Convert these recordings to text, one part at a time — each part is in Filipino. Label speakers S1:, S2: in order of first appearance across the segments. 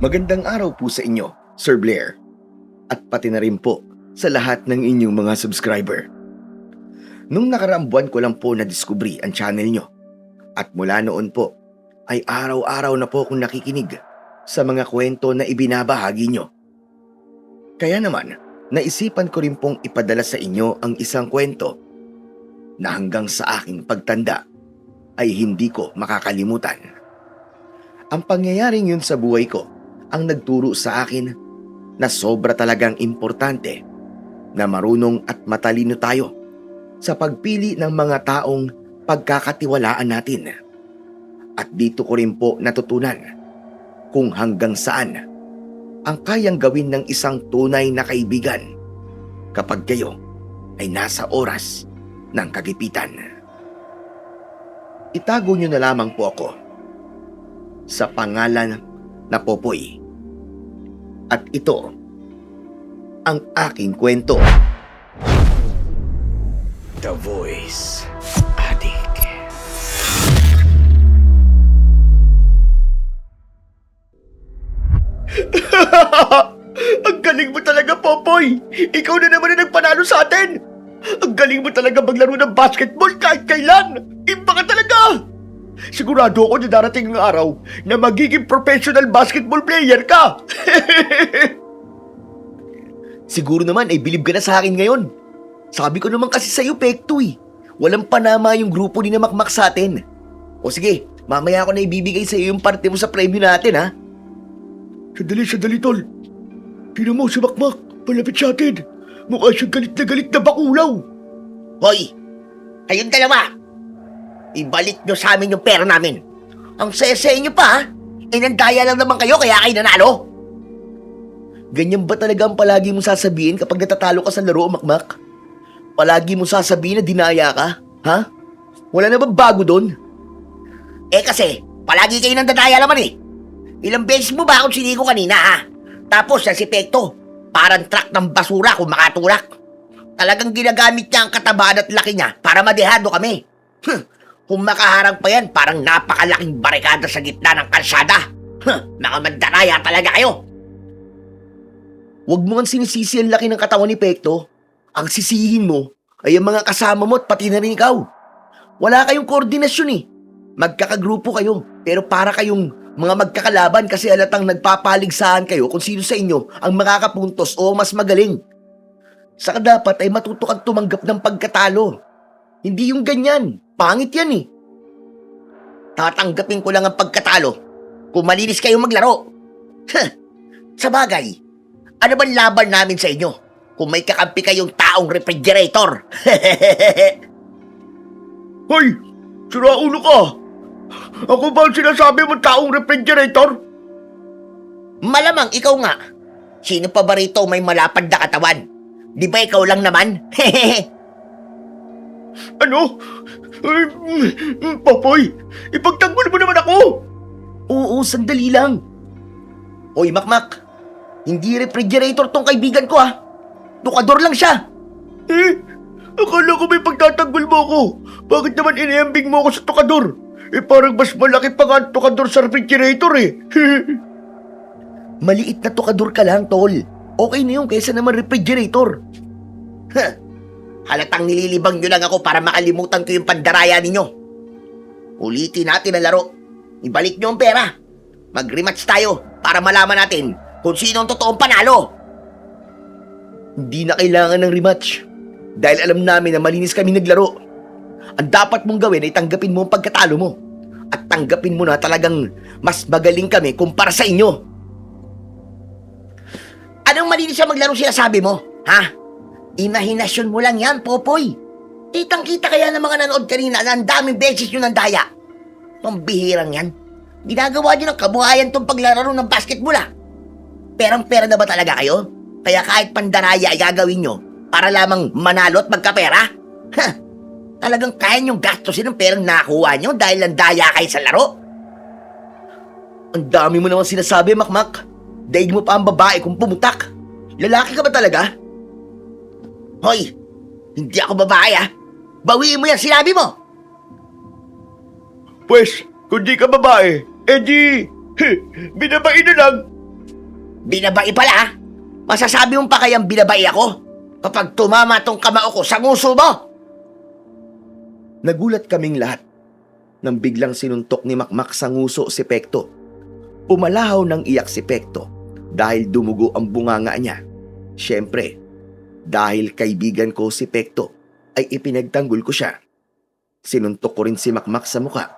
S1: Magandang araw po sa inyo, Sir Blair. At pati na rin po sa lahat ng inyong mga subscriber. Nung nakaraang buwan ko lang po na-discovery ang channel nyo. At mula noon po, ay araw-araw na po akong nakikinig sa mga kwento na ibinabahagi nyo. Kaya naman, naisipan ko rin pong ipadala sa inyo ang isang kwento na hanggang sa aking pagtanda ay hindi ko makakalimutan. Ang pangyayaring yun sa buhay ko ang nagturo sa akin na sobra talagang importante na marunong at matalino tayo sa pagpili ng mga taong pagkakatiwalaan natin. At dito ko rin po natutunan kung hanggang saan ang kayang gawin ng isang tunay na kaibigan kapag kayo ay nasa oras ng kagipitan. Itago nyo na lamang po ako sa pangalan na Popoy. At ito ang aking kwento. The Voice Addict. Ang galing mo talaga, Popoy! Ikaw na naman ang nagpanalo sa atin! Ang galing mo talaga maglaro ng basketball kahit kailan! Iba ka talaga! Sigurado ako na darating ang araw na magiging professional basketball player ka! Siguro naman ay bilib ka na sa akin ngayon. Sabi ko naman kasi sa'yo, Pekto eh. Walang panama yung grupo ni na Makmak sa atin. O sige, mamaya ako na ibibigay sa'yo yung parte mo sa premyo natin, ha? Sandali, tol. Tingnan mo si Makmak, palapit sa atin. Mukha siyang galit na bakulaw. Hoy, kayong dalawa. Ibalik nyo sa amin yung pera namin. Ang saya-saya nyo pa, ha? Nandaya lang naman kayo kaya kayo nanalo. Ganyan ba talaga ang palagi mong sasabihin kapag natatalo ka sa laro, Makmak? Palagi mong sasabihin na dinaya ka, ha? Wala na bang bago doon? Kasi, palagi kayo nandadaya naman eh. Ilang beses mo ba akong sinigo kanina, ha? Tapos yan si Pekto, parang truck ng basura kung makatulak. Talagang ginagamit niya ang katabaan at laki niya para madehado kami. Kung makaharang pa yan, parang napakalaking barikada sa gitna ng kalsada. Mga mandaraya talaga kayo. Huwag mo nga sinisisi ang laki ng katawan ni Pekto. Ang sisihin mo ay ang mga kasama mo at pati na rin ikaw. Wala kayong koordinasyon eh. Magkakagrupo kayo, pero para kayong mga magkakalaban kasi alatang nagpapaligsahan kayo kung sino sa inyo ang makakapuntos o mas magaling. Saka dapat ay matuto kang tumanggap ng pagkatalo. Hindi yung ganyan. Pangit yan eh. Tatanggapin ko lang ang pagkatalo kung malinis kayo maglaro. Sa bagay, ano bang laban namin sa inyo kung may kakampi kayong taong refrigerator? Hoy! Siraulo ka! Ako ba ang sinasabi mo taong refrigerator? Malamang ikaw nga. Sino pa ba rito may malapad na katawan? Di ba ikaw lang naman? Ano? Popoy, ipagtanggol mo naman ako! Oo, sandali lang. Hoy, Makmak, hindi refrigerator tong kaibigan ko, ha? Tukador lang siya. Akala ko may pagtatanggol mo ako. Bakit naman iniambing mo ako sa tukador? Parang mas malaki pa nga ang tukador sa refrigerator eh. Maliit na tukador ka lang, tol. Okay na yun kaysa naman refrigerator. Halatang nililibang nyo lang ako para makalimutan ko yung pandaraya ninyo. Ulitin natin ang laro. Ibalik nyo ang pera. Mag-rematch tayo para malaman natin kung sino ang totoong panalo. Hindi na kailangan ng rematch. Dahil alam namin na malinis kami naglaro. Ang dapat mong gawin ay tanggapin mo ang pagkatalo mo. At tanggapin mo na talagang mas magaling kami kumpara sa inyo. Anong malinis siya maglaro sinasabi mo? Ha? Imahinasyon mo lang yan, Popoy. Kitang-kita kaya ng mga nanood kanina na ang daming beses nyo nandaya. Pambihirang yan. Ginagawa nyo ng kabuhayan tong paglalaro ng basketball, ah. Perang-pera na ba talaga kayo? Kaya kahit pandaraya ay gagawin nyo para lamang manalo at magkapera? Talagang kaya nyong gastusin ang perang nakuha nyo dahil nandaya kayo sa laro? Ang dami mo naman sinasabi, Makmak. Daig mo pa ang babae kung pumutak. Lalaki ka ba talaga? Hoy, hindi ako babae, ah. Bawiin mo yan sinabi mo. Pwes, kung di ka babae, di, binabain na lang.
S2: Binabai pala ha? Masasabi mo pa kayang binabai ako kapag tumama tong kamao ko sa nguso mo?
S1: Nagulat kaming lahat nang biglang sinuntok ni Makmak sa nguso si Pekto. Pumalahaw ng iyak si Pekto dahil dumugo ang bunganga niya. Siyempre, dahil kaibigan ko si Pekto, ay ipinagtanggol ko siya. Sinuntok ko rin si Makmak sa muka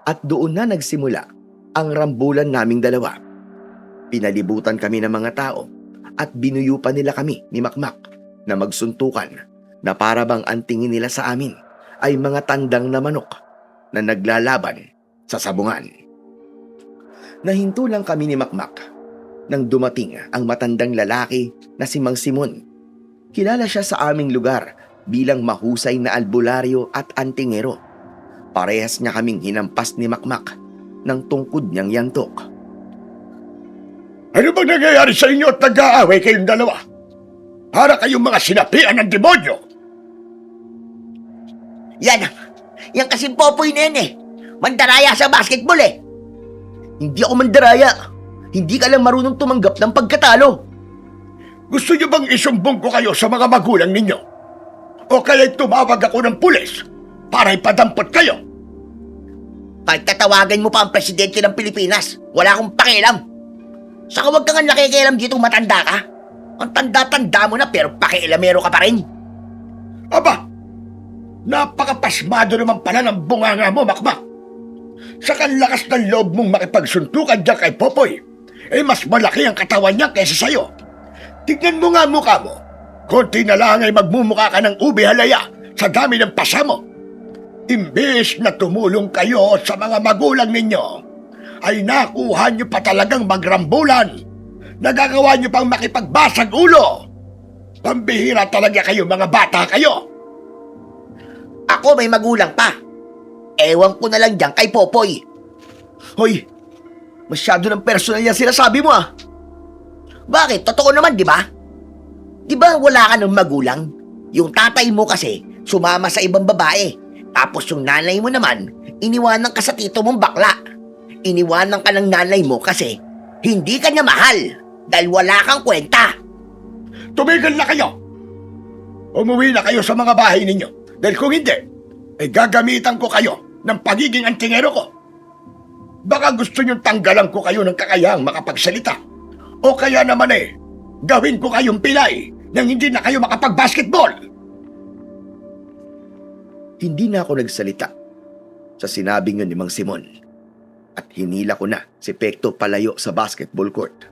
S1: at doon na nagsimula ang rambulan naming dalawa. Pinalibutan kami ng mga tao at binuyupan nila kami ni Makmak na magsuntukan na para bang ang tingin nila sa amin ay mga tandang na manok na naglalaban sa sabungan. Nahinto lang kami ni Makmak nang dumating ang matandang lalaki na si Mang Simon. Kilala siya sa aming lugar bilang mahusay na albularyo at antingero. Parehas niya kaming hinampas ni Makmak ng tungkod niyang yantok.
S3: Ano bang nangyayari sa inyo at nag-aaway kayong dalawa? Para kayong mga sinapian ng demonyo!
S2: Yan kasing Popoy na yan eh. Mandaraya sa basketball eh.
S1: Hindi ako mandaraya. Hindi ka lang marunong tumanggap ng pagkatalo.
S3: Gusto niyo bang isumbong ko kayo sa mga magulang ninyo? O kaya tumawag ako ng pulis para ipadampot kayo?
S2: Kahit tatawagan mo pa ang presidente ng Pilipinas, wala akong pakialam. Saka huwag kang nakikialam dito matanda ka. Ang tanda-tanda mo na pero pakialamero ka pa rin.
S3: Aba, napakapasmado naman pala ng bunganga mo, Makmak. Sa kanlakas ng loob mong makipagsuntukan dyan kay Popoy, mas malaki ang katawan niya kaysa sa'yo. Tignan mo nga mukha mo. Konti na lang ay magmumukha ka ng ubi halaya sa dami ng pasa mo. Imbes na tumulong kayo sa mga magulang ninyo, ay nakuha niyo pa talagang magrambulan. Nagagawa niyo pang makipagbasag ulo. Pambihira talaga kayo, mga bata kayo.
S2: Ako may magulang pa. Ewan ko na lang dyan kay Popoy.
S1: Hoy, masyado ng personal yan sinasabi mo ah.
S2: Bakit? Totoo naman, di ba? Di ba wala ka ng magulang? Yung tatay mo kasi sumama sa ibang babae. Tapos yung nanay mo naman, iniwanan ka sa tito mong bakla. Iniwanan ka ng nanay mo kasi hindi ka niya mahal dahil wala kang kwenta.
S3: Tumigil na kayo. Umuwi na kayo sa mga bahay ninyo. Dahil kung hindi, ay gagamitan ko kayo ng pagiging antingero ko. Baka gusto niyong tanggalan ko kayo ng kakayahang makapagsalita. O kaya naman gawin ko kayong pilay nang hindi na kayo makapag-basketball.
S1: Hindi na ako nagsalita sa sinabing yun ni Mang Simon at hinila ko na si Pekto palayo sa basketball court.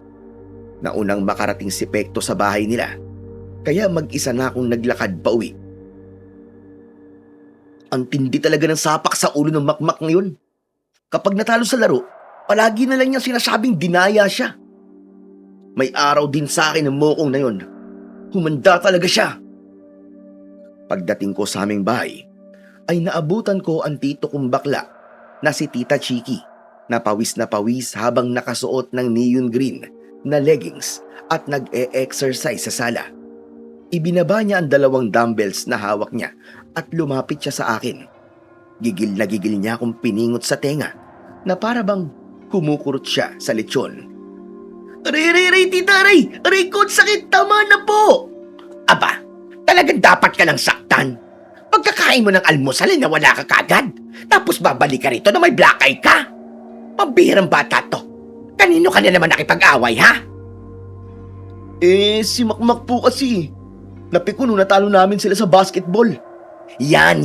S1: Naunang makarating si Pekto sa bahay nila, kaya mag-isa na akong naglakad pa uwi. Ang tindi talaga ng sapak sa ulo ng Makmak ngayon. Kapag natalo sa laro, palagi na lang niyang sinasabing dinaya siya. May araw din sa akin ng mokong na yun. Humanda talaga siya. Pagdating ko sa aming bahay, ay naabutan ko ang tito kong bakla na si Tita Chiki na pawis habang nakasuot ng neon green na leggings at nag-e-exercise sa sala. Ibinaba niya ang 2 dumbbells na hawak niya at lumapit siya sa akin. Gigil na gigil niya akong piningot sa tenga na para bang kumukurot siya sa lechon.
S2: Aray, tita, aray ko, sakit, tama na po. Aba, talagang dapat ka lang saktan. Pagkakain mo ng almusal na wala ka kagad, tapos babalik ka rito na may black eye ka. Pambihirang bata to. Kanino ka na naman nakipag-away, ha?
S1: Si Makmak po kasi. Napiko nung natalo namin sila sa basketball.
S2: Yan.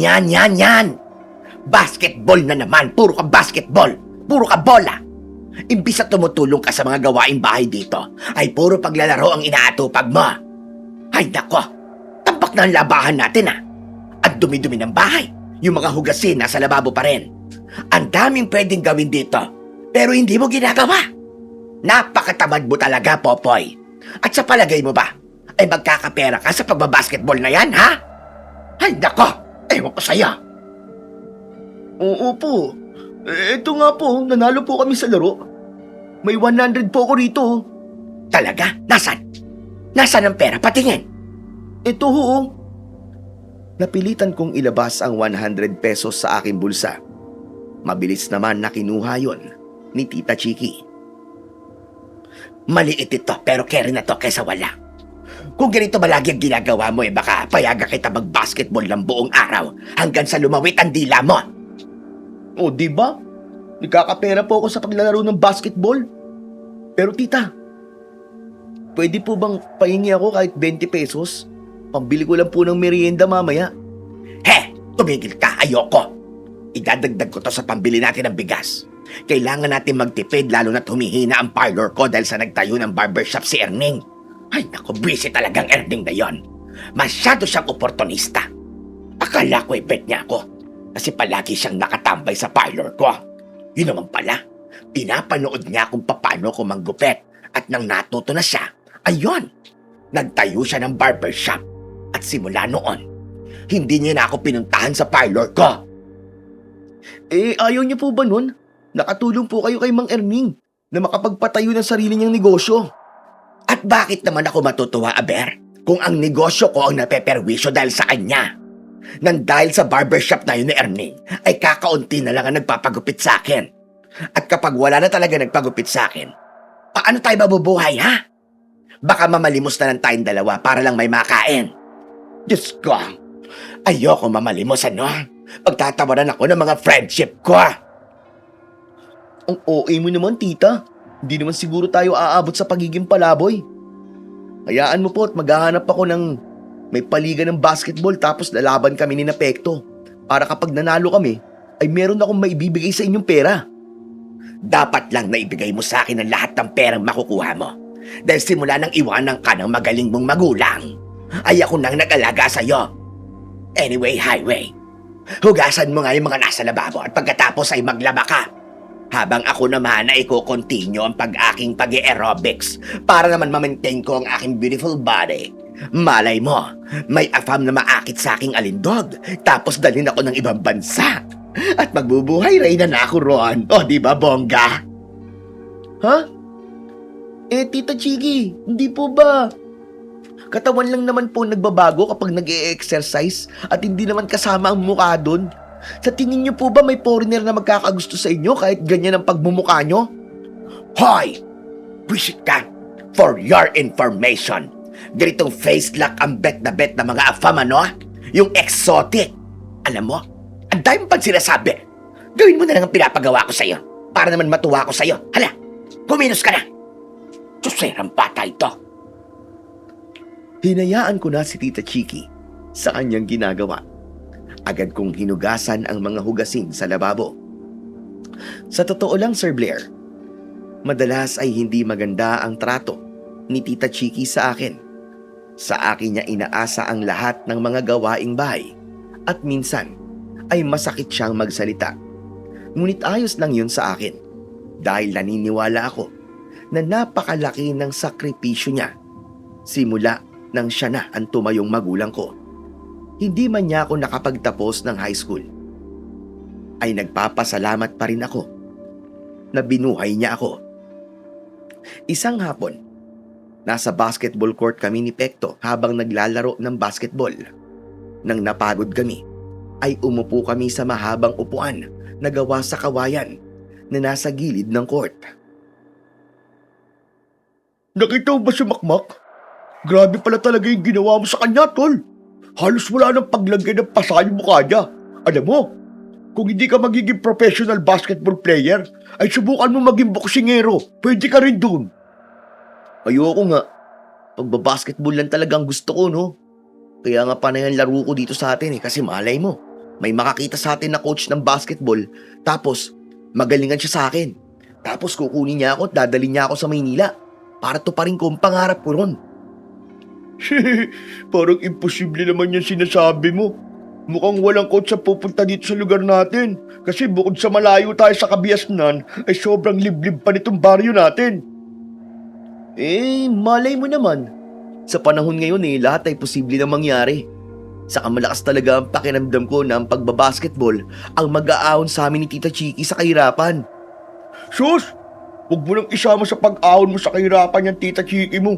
S2: Basketball na naman, puro ka basketball, puro ka bola. Imbis na tumutulong ka sa mga gawaing bahay dito, ay puro paglalaro ang inaatupag mo. Ay nako, tampak na ang labahan natin Ang dumi-dumi ng bahay, yung mga hugasin nasa lababo pa rin. Ang daming pwedeng gawin dito, pero hindi mo ginagawa. Napakatamad mo talaga, Popoy. At sa palagay mo ba, ay magkakapera ka sa pagbabasketball na yan, ha? Ay nako, ewan ko sa'yo.
S1: Oo po. Ito nga po, nanalo po kami sa laro. May 100 po ako rito.
S2: Talaga? Nasaan? Nasaan ang pera? Patingin.
S1: Ito ho. Napilitan kong ilabas ang 100 pesos sa aking bulsa. Mabilis naman na kinuha yon ni Tita Chiki.
S2: Maliit ito pero carry na to kesa wala. Kung ganito ba lagi ang ginagawa mo baka payaga kita mag-basketball ng buong araw hanggang sa lumawit ang dila mo.
S1: O, di ba? Nagkakapera po ako sa paglalaro ng basketball. Pero tita, pwede po bang pahingi ako kahit 20 pesos? Pambili ko lang po ng merienda mamaya.
S2: Tumigil ka, ayoko. Idadagdag ko to sa pambili natin ng bigas. Kailangan natin magtipid lalo na't humihina ang parlor ko dahil sa nagtayo ng barbershop si Erning. Ay naku, busy talagang Erning na yon. Masyado siyang oportunista. Akala ko bet niya ako kasi palagi siyang nakatambay sa parlor ko. Yun naman pala, pinapanood niya kung paano ko manggupit at nang natuto na siya, ayun, nagtayo siya ng barbershop at simula noon, hindi niya na ako pinuntahan sa parlor ko.
S1: Ayaw niyo po ba nun? Nakatulong po kayo kay Mang Erning na makapagpatayo ng sarili niyang negosyo.
S2: At bakit naman ako matutuwa, Aber, kung ang negosyo ko ang napeperwisyo dahil sa kanya? Nang dahil sa barbershop na yun ni Erning, ay kakaunti na lang ang nagpapagupit sa akin. At kapag wala na talaga nagpagupit sa akin, paano tayo mabubuhay, ha? Baka mamalimos na lang tayong dalawa para lang may makain. Diyos ko, ayoko mamalimos, ano? Pagtatawaran ako ng mga friendship ko.
S1: Ang OA mo naman, tita. Hindi naman siguro tayo aabot sa pagiging palaboy. Hayaan mo po at maghahanap ako ng may paligan ng basketball tapos lalaban kami ni Pekto. Para kapag nanalo kami, ay meron akong maibibigay sa inyong pera.
S2: Dapat lang na ibigay mo sa akin ang lahat ng perang makukuha mo. Dahil simula nang iwanan ka ng magaling mong magulang, ay ako nang nag-alaga sa'yo. Anyway, Highway, hugasan mo nga yung mga nasa lababo at pagkatapos ay maglaba ka. Habang ako naman ay ko-continue ang pag-aking pag-aerobics para naman ma-maintain ko ang aking beautiful body. Malay mo, may afam na maakit sa aking alindog tapos dalhin ako ng ibang bansa. At magbubuhay reyna na ako roon. O, di ba, bongga?
S1: Ha? Tita Chigi, hindi po ba? Katawan lang naman po nagbabago kapag nag-e-exercise at hindi naman kasama ang mukha doon. Sa tingin niyo po ba may foreigner na magkakagusto sa inyo kahit ganyan ang pagmumukha nyo?
S2: Hoy! Wisit ka! For your information, ganitong face lock ang bet na mga afam, ano? Yung exotic. Alam mo, ang dami pang sinasabi. Gawin mo na lang ang pinapagawa ko sa'yo para naman matuwa ko sa'yo. Hala, kuminos ka na! Suserang bata ito.
S1: Hinayaan ko na si Tita Chiki sa kanyang ginagawa. Agad kong hinugasan ang mga hugasin sa lababo. Sa totoo lang, Sir Blair, madalas ay hindi maganda ang trato ni Tita Chiki sa akin. Sa akin niya inaasa ang lahat ng mga gawaing bahay at minsan ay masakit siyang magsalita. Ngunit ayos lang yun sa akin dahil naniniwala ako na napakalaki ng sakripisyo niya simula nang siya na ang tumayong magulang ko. Hindi man niya ako nakapagtapos ng high school, ay nagpapasalamat pa rin ako na binuhay niya ako. Isang hapon, nasa basketball court kami ni Pekto habang naglalaro ng basketball. Nang napagod kami, ay umupo kami sa mahabang upuan na gawa sa kawayan na nasa gilid ng court.
S3: Nakita mo ba si Makmak? Grabe pala talaga yung ginawa mo sa kanya, tol. Halos wala nang paglagay ng pasa yung mukha niya. Alam mo, kung hindi ka magiging professional basketball player, ay subukan mo maging boksingero. Pwede ka rin dun.
S1: Ayoko nga. Pagbabasketball lang talagang gusto ko, no? Kaya nga panay ang laro ko dito sa atin kasi malay mo, may makakita sa atin na coach ng basketball, tapos magalingan siya sa akin. Tapos kukunin niya ako at dadalhin niya ako sa Maynila para tuparin ko ang pangarap ko ron.
S3: Parang imposible naman yung sinasabi mo. Mukhang walang coach sa pupunta dito sa lugar natin. Kasi bukod sa malayo tayo sa Kabiasnan, ay sobrang liblib pa nitong baryo natin.
S1: Malay mo naman. Sa panahon ngayon lahat ay posible na mangyari. Saka malakas talaga ang pakiramdam ko na ang pagbabasketball ang mag-aahon sa amin ni Tita Chiki sa kahirapan.
S3: Sus! Huwag mo nang isama sa pag-ahon mo sa kahirapan yung Tita Chiki mo.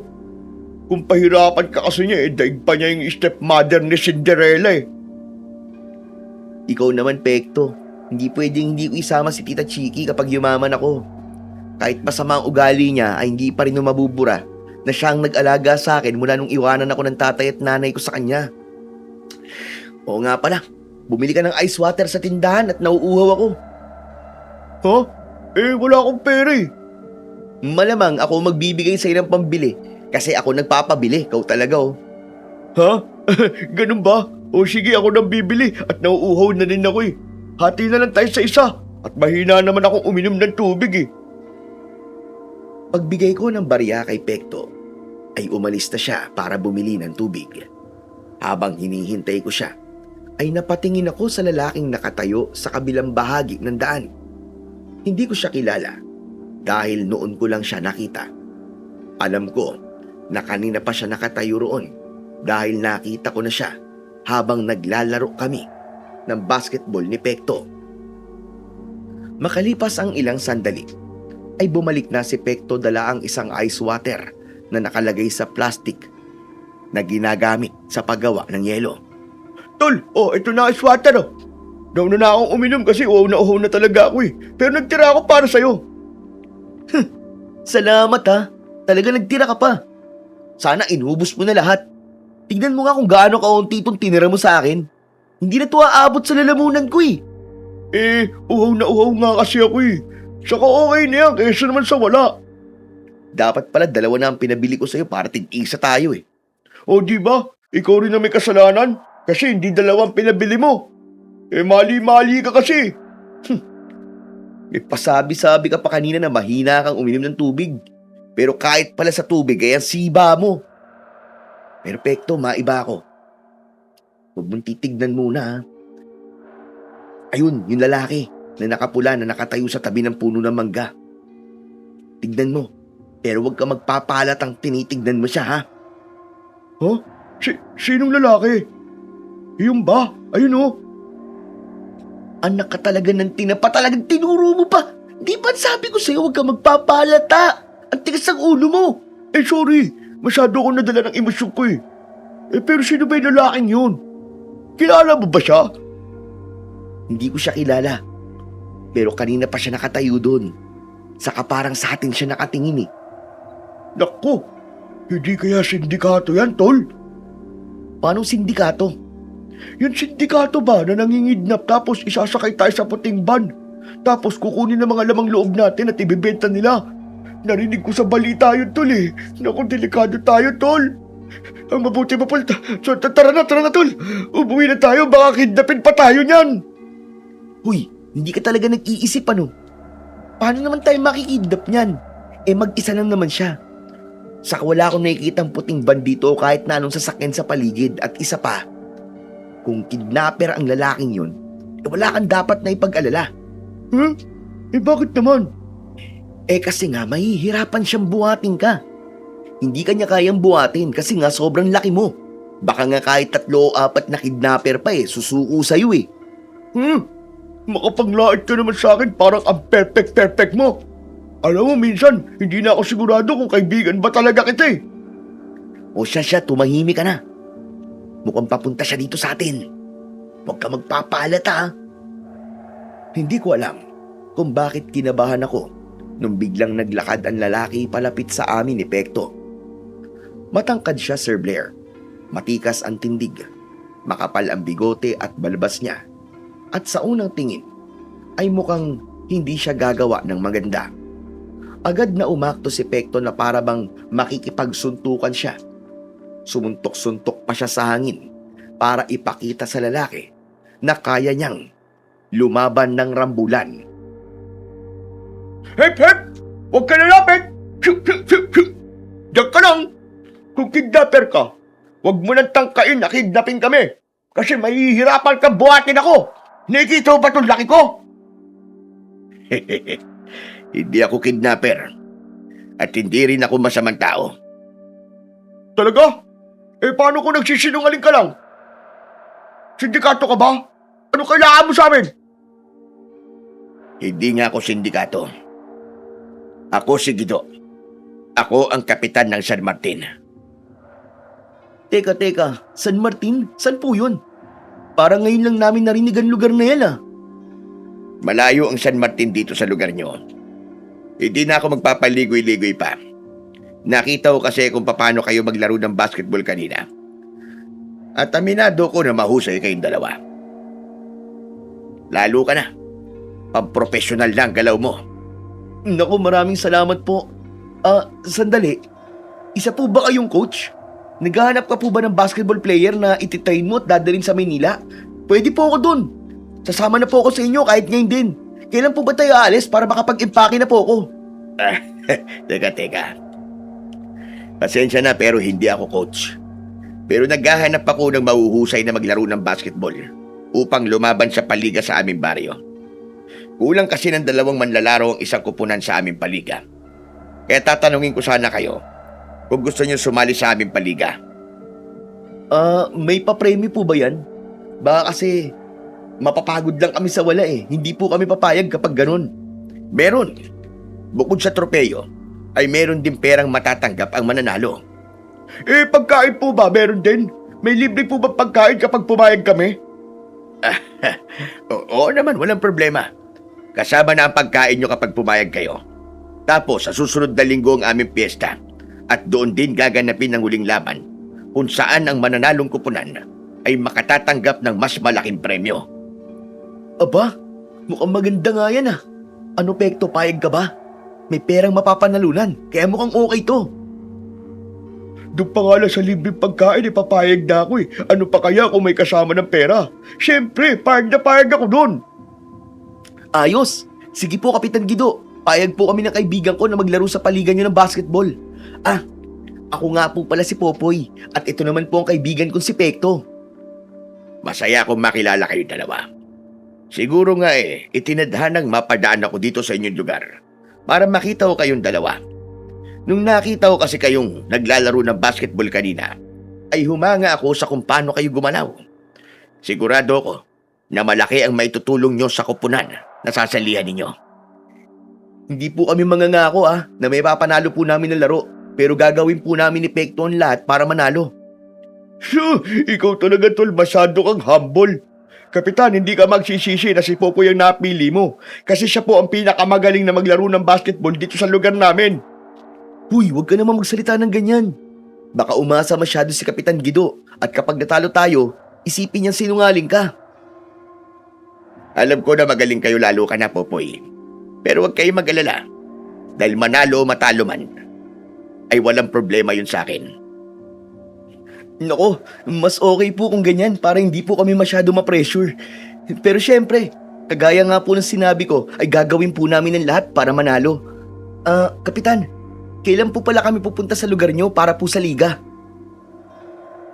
S3: Kung pahirapan ka kasi niya, daig pa niya yung stepmother ni Cinderella eh.
S1: Ikaw naman, Pekto. Hindi pwedeng hindi ko isama si Tita Chiki kapag yumaman ako. Kahit masama ang ugali niya ay hindi pa rin mabubura na siya ang nag-alaga sa akin mula nung iwanan ako ng tatay at nanay ko sa kanya. Oo nga pala, bumili ka ng ice water sa tindahan at nauuhaw ako. Ha? Wala akong pera eh. Malamang ako magbibigay sa'yo ng pambili kasi ako nagpapabili, ikaw talaga oh. Ha? Ganun ba? O sige, ako nang bibili at nauuhaw na din ako eh. Hati na lang tayo sa isa at mahina naman akong uminom ng tubig eh. Pagbigay ko ng barya kay Pekto, ay umalis na siya para bumili ng tubig. Habang hinihintay ko siya, ay napatingin ako sa lalaking nakatayo sa kabilang bahagi ng daan. Hindi ko siya kilala dahil noon ko lang siya nakita. Alam ko na kanina pa siya nakatayo roon dahil nakita ko na siya habang naglalaro kami ng basketball ni Pekto. Makalipas ang ilang sandali, ay bumalik na si Pekto dala ang isang ice water na nakalagay sa plastic na ginagamit sa paggawa ng yelo. Tol, ito na ice water oh. Nauna na akong uminom kasi uhaw na talaga ako eh. Pero nagtira ako para sa'yo. Salamat ha. Talaga nagtira ka pa. Sana inubos mo na lahat. Tignan mo nga kung gaano kaunti itong tinira mo sa akin. Hindi na ito aabot sa lalamunan ko eh. Uhaw nga kasi ako eh. Saka okay na yan kaysa naman sa wala. Dapat pala dalawa na ang pinabili ko sa'yo para tig-isa tayo eh. O di ba? Ikaw rin na may kasalanan kasi hindi dalawa ang pinabili mo. Mali-mali ka kasi. May pasabi-sabi ka pa kanina na mahina kang uminom ng tubig. Pero kahit pala sa tubig ay ang siba mo. Pero Pekto, maiba ako. Huwag mong titignan muna ha. Ayun, yung lalaki na nakapula na nakatayo sa tabi ng puno ng mangga. Tignan mo, pero huwag ka magpapalatang tinitignan mo siya ha. Huh? Sinong lalaki? Yung ba? Ayun oh. Anak ka talaga ng tinapa, talagang tinuro mo pa. Di ba sabi ko sa'yo huwag ka magpapalata? Ang tigas ng ulo mo. Sorry. Masyado ko nadala ng emosyon ko eh. Pero sino ba yung lalaking yun? Kilala mo ba siya? Hindi ko siya kilala. Pero kanina pa siya nakatayo doon. Saka parang sa atin siya nakatingin eh. Naku, hindi kaya sindikato yan, tol? Paano sindikato? Yung sindikato ba na nangingidnap tapos isasakay tayo sa puting van? Tapos kukunin ng mga lamang loob natin at ibibenta nila. Narinig ko sa balita yun, tol eh. Naku, delikado tayo, tol. Ang mabuti pa, Paul. Tara na, tol. Umuwi na tayo, baka kidnapin pa tayo niyan. Huy, hindi ka talaga nag-iisip ano? Paano naman tayo makikidnap niyan? Mag-isa lang naman siya. Saka wala akong nakikitang puting van dito kahit na anong sasakyan sa paligid. At isa pa, kung kidnapper ang lalaking yun, wala kang dapat na ipag-alala. Bakit naman? Kasi nga mahihirapan siyang buhatin ka. Hindi ka niya kayang buhatin kasi nga sobrang laki mo. Baka nga kahit 3 o 4 na kidnapper pa susuko sa'yo eh. Makapaglait ka naman sa akin parang ang perfect mo. Alam mo minsan, hindi na ako sigurado kung kaibigan ba talaga kita eh. O siya, tumahimik ka na. Mukhang papunta siya dito sa atin. Huwag ka magpapalata ha. Hindi ko alam kung bakit kinabahan ako nung biglang naglakad ang lalaki palapit sa amin ni Pekto. Matangkad siya, Sir Blair. Matikas ang tindig. Makapal ang bigote at balbas niya. At sa unang tingin, ay mukhang hindi siya gagawa ng maganda. Agad na umakto si Pekto na para bang makikipagsuntukan siya. Sumuntok-suntok pa siya sa hangin para ipakita sa lalaki na kaya niyang lumaban ng rambulan. Hep! Huwag ka lalapit! Diyan ka lang! Kung kidnapper ka, huwag mo nang tangkain na kidnapin kami kasi mahihirapan kang buhatin ako! Nakikita mo ba itong laki ko? Hindi ako kidnapper at hindi rin ako masamang tao. Talaga? Paano kung nagsisinungaling ka lang? Sindikato ka ba? Ano kailangan mo sa amin? Hindi nga ako sindikato. Ako si Guido. Ako ang kapitan ng San Martin. Teka. San Martin? San po yun? Parang ngayon lang namin narinig ang lugar na yan ah. Malayo ang San Martin dito sa lugar nyo.
S2: Hindi na ako magpapaligoy-ligoy pa. Nakita ko kasi kung paano kayo maglaro ng basketball kanina. At aminado ko na mahusay kayong dalawa. Lalo ka na. Pamprofesional lang galaw mo.
S1: Naku, maraming salamat po. Sandali. Isa po ba kayong coach? Naghahanap ka po ba ng basketball player na ititrain mo at dadalhin sa Maynila? Pwede po ako dun. Sasama na po ako sa inyo kahit ngayon din. Kailan po ba tayo aalis para makapag-impake na po ako?
S2: Teka. Pasensya na pero hindi ako coach. Pero naghahanap ako ng mahuhusay na maglaro ng basketball upang lumaban sa paliga sa aming baryo. Kulang kasi ng 2 manlalaro ang isang kupunan sa aming paliga. Kaya tatanungin ko sana kayo kung gusto niyo sumali sa aming paliga.
S1: May papremyo po ba yan? Baka kasi mapapagod lang kami sa wala eh. Hindi po kami papayag kapag ganun.
S2: Meron. Bukod sa tropeyo, ay meron din perang matatanggap ang mananalo.
S3: Pagkain po ba meron din? May libre po ba pagkain kapag pumayag kami?
S2: Oo naman, walang problema. Kasama na ang pagkain nyo kapag pumayag kayo. Tapos, sa susunod na linggo ang aming piyesta. At doon din gaganapin ang huling laban kung saan ang mananalong kupunan ay makatatanggap ng mas malaking premyo.
S1: Aba, mukhang maganda nga yan ah. Ano Pekto, payag ka ba? May perang mapapanalunan, kaya mukhang okay to.
S3: Doon pa nga lang sa libreng pagkain, papayag na ako eh. Ano pa kaya kung may kasama ng pera? Siyempre, payag na payag ako doon.
S1: Ayos. Sige po, Kapitan Guido. Payag po kami ng kaibigan ko na maglaro sa paligan nyo ng basketball. Ako nga po pala si Popoy. At ito naman po ang kaibigan kong si Pekto.
S2: Masaya akong makilala kayo dalawa. Siguro nga itinadhanang mapadaan ako dito sa inyong lugar para makita ko kayong dalawa. Nung nakita ko kasi kayong naglalaro ng basketball kanina, ay humanga ako sa kung paano kayo gumalaw. Sigurado ko na malaki ang maitutulong nyo sa kupunan na sasalihan ninyo.
S1: Hindi po kami mangangako na may papanalo po namin ng laro. Pero gagawin po namin ni Pekto ang lahat para manalo.
S3: Ikaw talaga tol, masyado kang humble. Kapitan, hindi ka magsisisi na si Popoy ang napili mo. Kasi siya po ang pinakamagaling na maglaro ng basketball dito sa lugar namin.
S1: Huy, huwag ka naman magsalita ng ganyan. Baka umasa masyado si Kapitan Guido at kapag natalo tayo, isipin niyang sinungaling ka.
S2: Alam ko na magaling kayo lalo ka na, Popoy. Pero huwag kayo mag-alala. Dahil manalo o matalo man, ay walang problema yun sa akin.
S1: Nako, mas okay po kung ganyan para hindi po kami masyado ma-pressure. Pero syempre, kagaya nga po ng sinabi ko, ay gagawin po namin ang lahat para manalo. Kapitan, kailan po pala kami pupunta sa lugar nyo para po sa liga?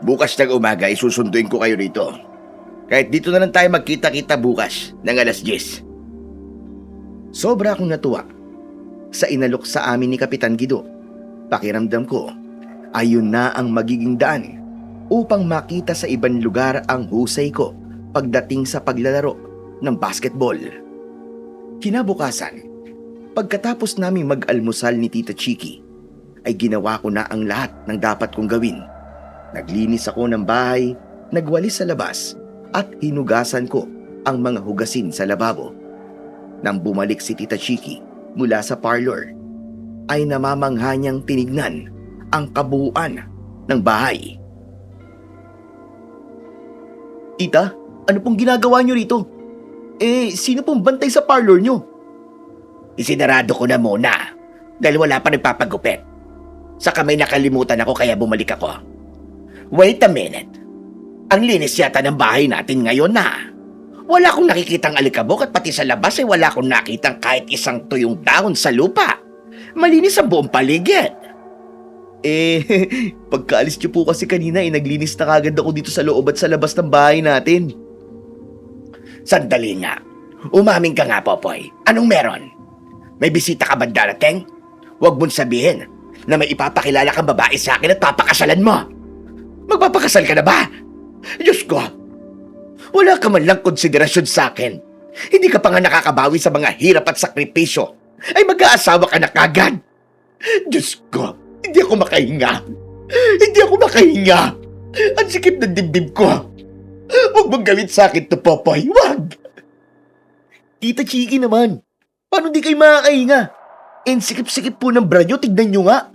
S2: Bukas ng umaga isusunduin ko kayo rito. Kahit dito na lang tayo magkita-kita bukas ng 10:00.
S1: Sobra akong natuwa sa inalok sa amin ni Kapitan Guido. Pakiramdam ko, ayun na ang magiging daan upang makita sa ibang lugar ang husay ko pagdating sa paglalaro ng basketball. Kinabukasan, pagkatapos naming mag-almusal ni Tita Chiki, ay ginawa ko na ang lahat ng dapat kong gawin. Naglinis ako ng bahay, nagwalis sa labas, at hinugasan ko ang mga hugasin sa lababo. Nang bumalik si Tita Chiki mula sa parlor, ay namamangha niyang tinignan ang kabuuan ng bahay. Tita, ano pong ginagawa niyo rito? Sino pong bantay sa parlor niyo?
S2: Isinarado ko na muna dahil wala pa nagpapagupit. Saka may nakalimutan ako kaya bumalik ako. Wait a minute. Ang linis yata ng bahay natin ngayon na. Wala akong nakikitang alikabok at pati sa labas ay wala akong nakitang kahit isang tuyong dahon sa lupa. Malinis ang buong paligid.
S1: Pagkaalis niyo po kasi kanina naglinis na kagad ako dito sa loob at sa labas ng bahay natin.
S2: Sandali nga. Umamin ka nga, Popoy. Anong meron? May bisita ka ba darating? Huwag mong sabihin na may ipapakilala kang babae sa akin at papakasalan mo. Magpapakasal ka na ba? Diyos ko, wala ka man lang konsiderasyon sa akin. Hindi ka pa nga nakakabawi sa mga hirap at sakripisyo. Ay mag-aasawa ka na kagad. Diyos ko, hindi ako makahinga. Hindi ako makahinga. Ang sikip ng dibdib ko. Huwag mong gawin sa akin to, Popoy. Huwag!
S1: Tita Chiki naman, paano di kayo makakahinga? And sikip-sikip po ng bra nyo, tignan nyo nga.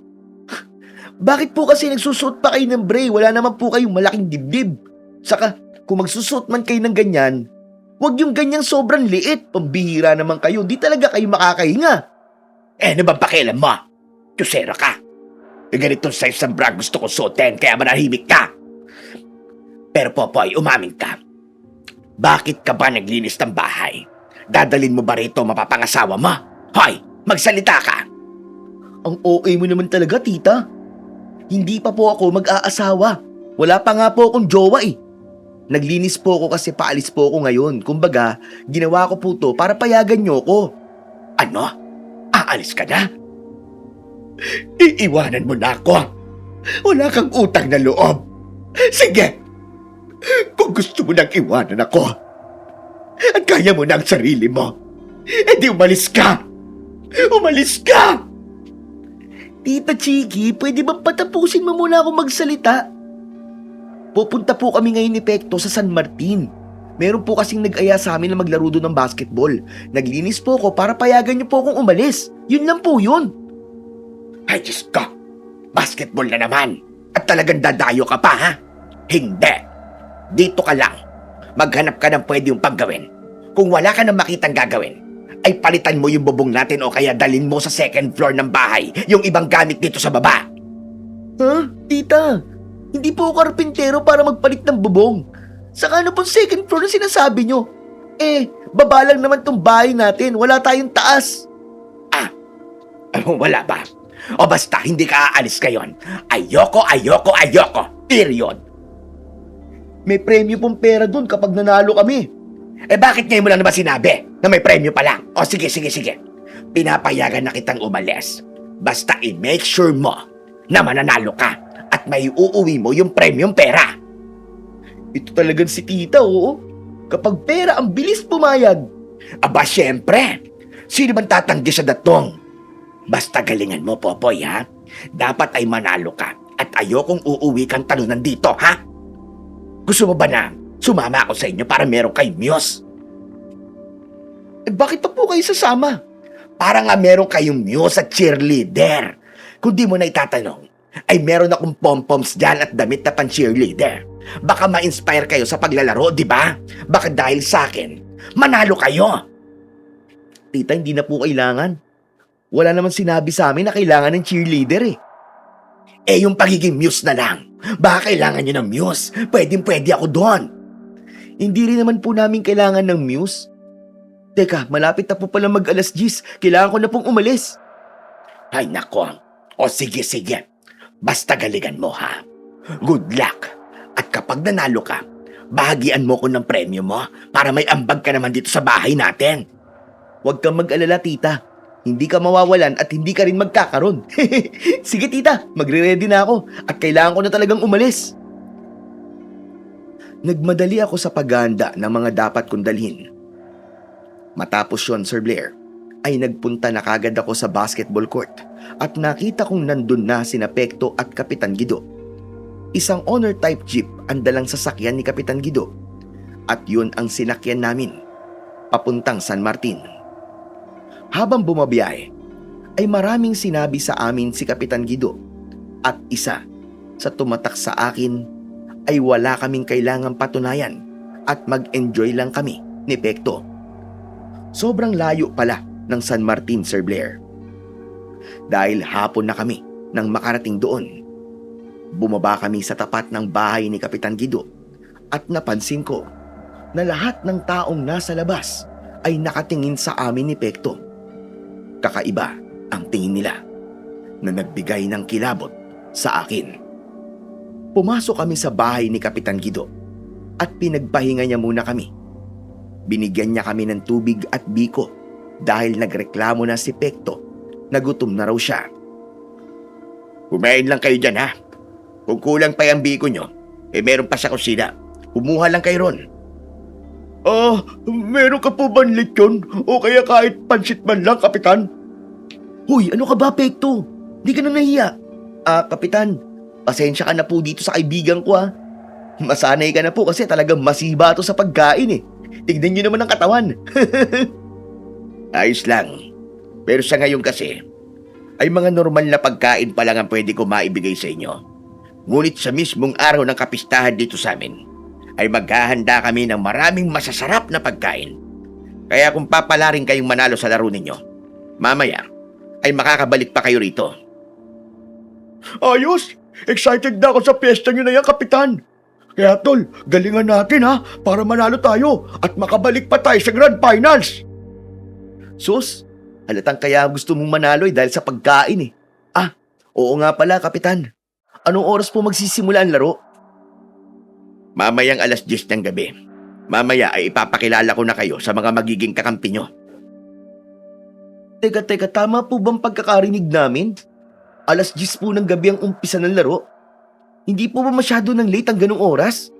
S1: Bakit po kasi nagsusuot pa kayo ng bra? Wala naman po kayong malaking dibdib. Saka, kung magsusuot man kayo ng ganyan, huwag yung ganyang sobrang liit. Pambihira naman kayo, di talaga kayo makakahinga.
S2: Ano bang pakialam mo? Tusera ka. Ganitong size ng bra gusto ko suotin, kaya manahimik ka. Pero Popoy, umamin ka. Bakit ka ba naglinis ng bahay? Dadalin mo ba rito mapapangasawa mo? Hoy, magsalita ka.
S1: Ang okay mo naman talaga, tita. Hindi pa po ako mag-aasawa. Wala pa nga po akong jowa eh. Naglinis po ako kasi paalis po ako ngayon. Kumbaga, ginawa ko po to para payagan nyo ko.
S2: Ano? Aalis ka na? Iiwanan mo na ako. Wala kang utang na loob. Sige. Kung gusto mo nang iwanan ako, at kaya mo na ang sarili mo, edi umalis ka. Umalis ka!
S1: Tita Chiki, pwede ba patapusin mo muna ako magsalita? Pupunta po kami ngayon ni Pekto sa San Martin. Meron po kasing nag-aya sa amin na maglaro doon ng basketball. Naglinis po ako para payagan niyo po akong umalis. Yun lang po yun.
S2: Ay, Diyos ko! Basketball na naman! At talagang dadayo ka pa, ha? Hindi! Dito ka lang. Maghanap ka ng pwede yung paggawin. Kung wala ka nang makitang gagawin, ay palitan mo yung bubong natin o kaya dalin mo sa second floor ng bahay yung ibang gamit dito sa baba.
S1: Ha? Tita, hindi po ako karpintero para magpalit ng bubong. Saka ano pong second floor na sinasabi nyo? Baba lang naman tong bahay natin. Wala tayong taas.
S2: Wala ba? O basta hindi ka aalis ngayon. Ayoko. Period.
S1: May premyo pong pera dun kapag nanalo kami.
S2: Bakit ngayon mo lang naman sinabi na may premyo pa lang? O sige. Pinapayagan na kitang umalis. Basta i-make sure mo na mananalo ka at may uuwi mo yung premyong pera.
S1: Ito talagang si tita, oo. Kapag pera, ang bilis pumayag.
S2: Aba, syempre. Sino man tatanggi sa datong? Basta galingan mo, Popoy, ha? Dapat ay manalo ka at ayokong uuwi kang talunan dito, ha? Gusto mo ba na sumama ako sa inyo para meron kayong muse?
S1: Bakit pa po kayo sasama?
S2: Para nga meron kayong muse at cheerleader. Kung di mo na itatanong, ay meron akong pom-poms dyan at damit na pan-cheerleader. Baka ma-inspire kayo sa paglalaro, di ba? Baka dahil sa akin, manalo kayo.
S1: Tita, hindi na po kailangan. Wala naman sinabi sa amin na kailangan ng cheerleader eh.
S2: Yung pagiging muse na lang. Baka kailangan nyo ng muse. Pwede ako doon.
S1: Hindi rin naman po namin kailangan ng muse. Teka, malapit na po pala mag-alas 10. Kailangan ko na pong umalis.
S2: Ay nako. O sige. Basta galingan mo, ha. Good luck. At kapag nanalo ka, bahagian mo ko ng premyo mo para may ambag ka naman dito sa bahay natin.
S1: Huwag kang mag-alala, tita. Hindi ka mawawalan at hindi ka rin magkakaroon. Sige, tita, magre-ready na ako at kailangan ko na talagang umalis. Nagmadali ako sa paghahanda ng mga dapat kong dalhin. Matapos yon, Sir Blair, ay nagpunta na kagad ako sa basketball court at nakita kong nandun na sina Pekto at Kapitan Guido. Isang honor type jeep ang dalang sasakyan ni Kapitan Guido at yun ang sinakyan namin papuntang San Martin. Habang bumabiyahe, ay maraming sinabi sa amin si Kapitan Guido at isa sa tumatak sa akin ay wala kaming kailangang patunayan at mag-enjoy lang kami ni Pekto. Sobrang layo pala ng San Martin, Sir Blair. Dahil hapon na kami nang makarating doon, bumaba kami sa tapat ng bahay ni Kapitan Guido at napansin ko na lahat ng taong nasa labas ay nakatingin sa amin ni Pekto. Kakaiba ang tingin nila na nagbigay ng kilabot sa akin. Pumasok kami sa bahay ni Kapitan Guido at pinagpahinga niya muna kami. Binigyan niya kami ng tubig at biko dahil nagreklamo na si Pekto na gutom na raw siya.
S2: Kumain lang kayo dyan, ha? Kung kulang pa yung biko nyo, meron pa sa kusina. Kumuha lang kayo ron.
S3: Meron ka po ba lechon o kaya kahit pansit man lang, Kapitan?
S1: Hoy, ano ka ba, Pekto? Di ka na nahiya. Kapitan, pasensya ka na po dito sa kaibigan ko, ha. Masanay ka na po kasi talagang masiba to sa pagkain eh. Tignan nyo naman ang katawan.
S2: Ayos lang. Pero sa ngayon kasi, ay mga normal na pagkain pa lang ang pwede ko maibigay sa inyo. Ngunit sa mismong araw ng kapistahan dito sa amin, ay maghahanda kami ng maraming masasarap na pagkain. Kaya kung papalaring kayong manalo sa laro ninyo, mamaya ay makakabalik pa kayo rito.
S3: Ayos! Excited na ako sa piyesta nyo na yan, Kapitan. Kaya tol, galingan natin ha, para manalo tayo at makabalik pa tayo sa Grand Finals.
S1: Sus, halatang kaya gusto mong manalo dahil sa pagkain eh. Ah, oo nga pala, Kapitan. Anong oras po magsisimula ang laro?
S2: Mamayang 10:00 ng gabi. Mamaya ay ipapakilala ko na kayo sa mga magiging kakampi nyo.
S1: Teka, tama po bang pagkakarinig namin? 10:00 po ng gabi ang umpisa ng laro? Hindi po ba masyado ng late ang ganong oras?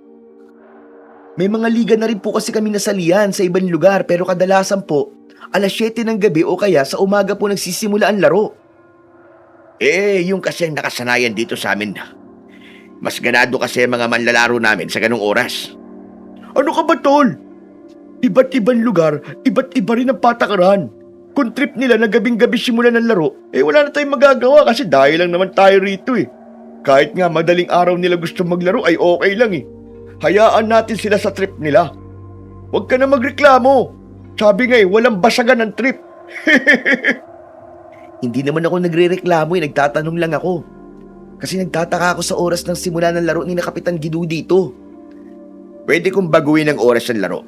S1: May mga liga na rin po kasi kami nasalihan sa ibang lugar pero kadalasan po, 7:00 ng gabi o kaya sa umaga po nagsisimula ang laro.
S2: Yung kasi ang nakasanayan dito sa amin. Mas ganado kasi mga manlalaro namin sa ganong oras.
S3: Ano ka ba, tol? Iba't ibang lugar, iba't iba rin ang patakaran. Kung trip nila na gabing-gabi simula ng laro, wala na tayong magagawa kasi dahil lang naman tayo rito eh. Kahit nga madaling araw nila gusto maglaro ay okay lang eh. Hayaan natin sila sa trip nila. Huwag ka na magreklamo. Sabi nga walang basagan ng trip.
S1: Hindi naman ako nagrereklamo nagtatanong lang ako. Kasi nagtataka ako sa oras ng simula ng laro ni na Kapitan Guido dito.
S2: Pwede kong baguhin ang oras ng laro.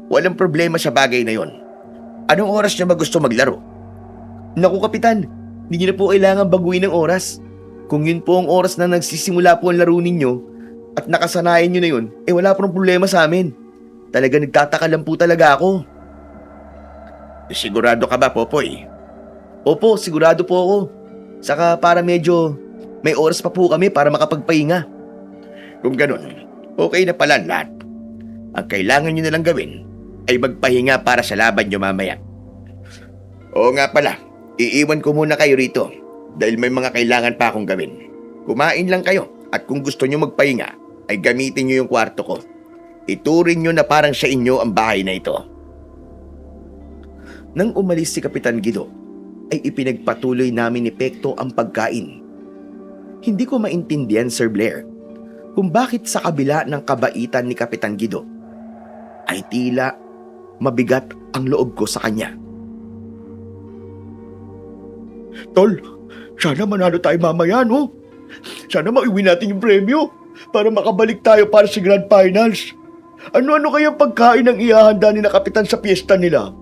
S2: Walang problema sa bagay na yon. Anong oras niyo ba gusto maglaro?
S1: Naku Kapitan, hindi niyo na po kailangan baguhin ang oras. Kung yun po ang oras na nagsisimula po ang laro ninyo at nakasanayan nyo na yun, wala pong problema sa amin. Talaga nagtataka lang po talaga ako.
S2: Sigurado ka ba, Popoy?
S1: Opo, sigurado po ako. Saka para medyo may oras pa po kami para makapagpahinga.
S2: Kung ganun, okay na pala lahat. Ang kailangan nyo na lang gawin ay magpahinga para sa laban nyo mamaya. Oo nga pala, iiwan ko muna kayo rito dahil may mga kailangan pa akong gawin. Kumain lang kayo at kung gusto nyo magpahinga ay gamitin nyo yung kwarto ko. Ituring nyo na parang sa inyo ang bahay na ito.
S1: Nang umalis si Kapitan Guido, ay ipinagpatuloy namin ni Pekto ang pagkain. Hindi ko maintindihan, Sir Blair, kung bakit sa kabila ng kabaitan ni Kapitan Guido, ay tila mabigat ang loob ko sa kanya.
S3: Tol, sana manalo tayo mamaya, no? Sana maiwi natin yung premyo para makabalik tayo para sa Grand Finals. Ano-ano kaya pagkain ang ihahanda ni na Kapitan sa piyesta nila?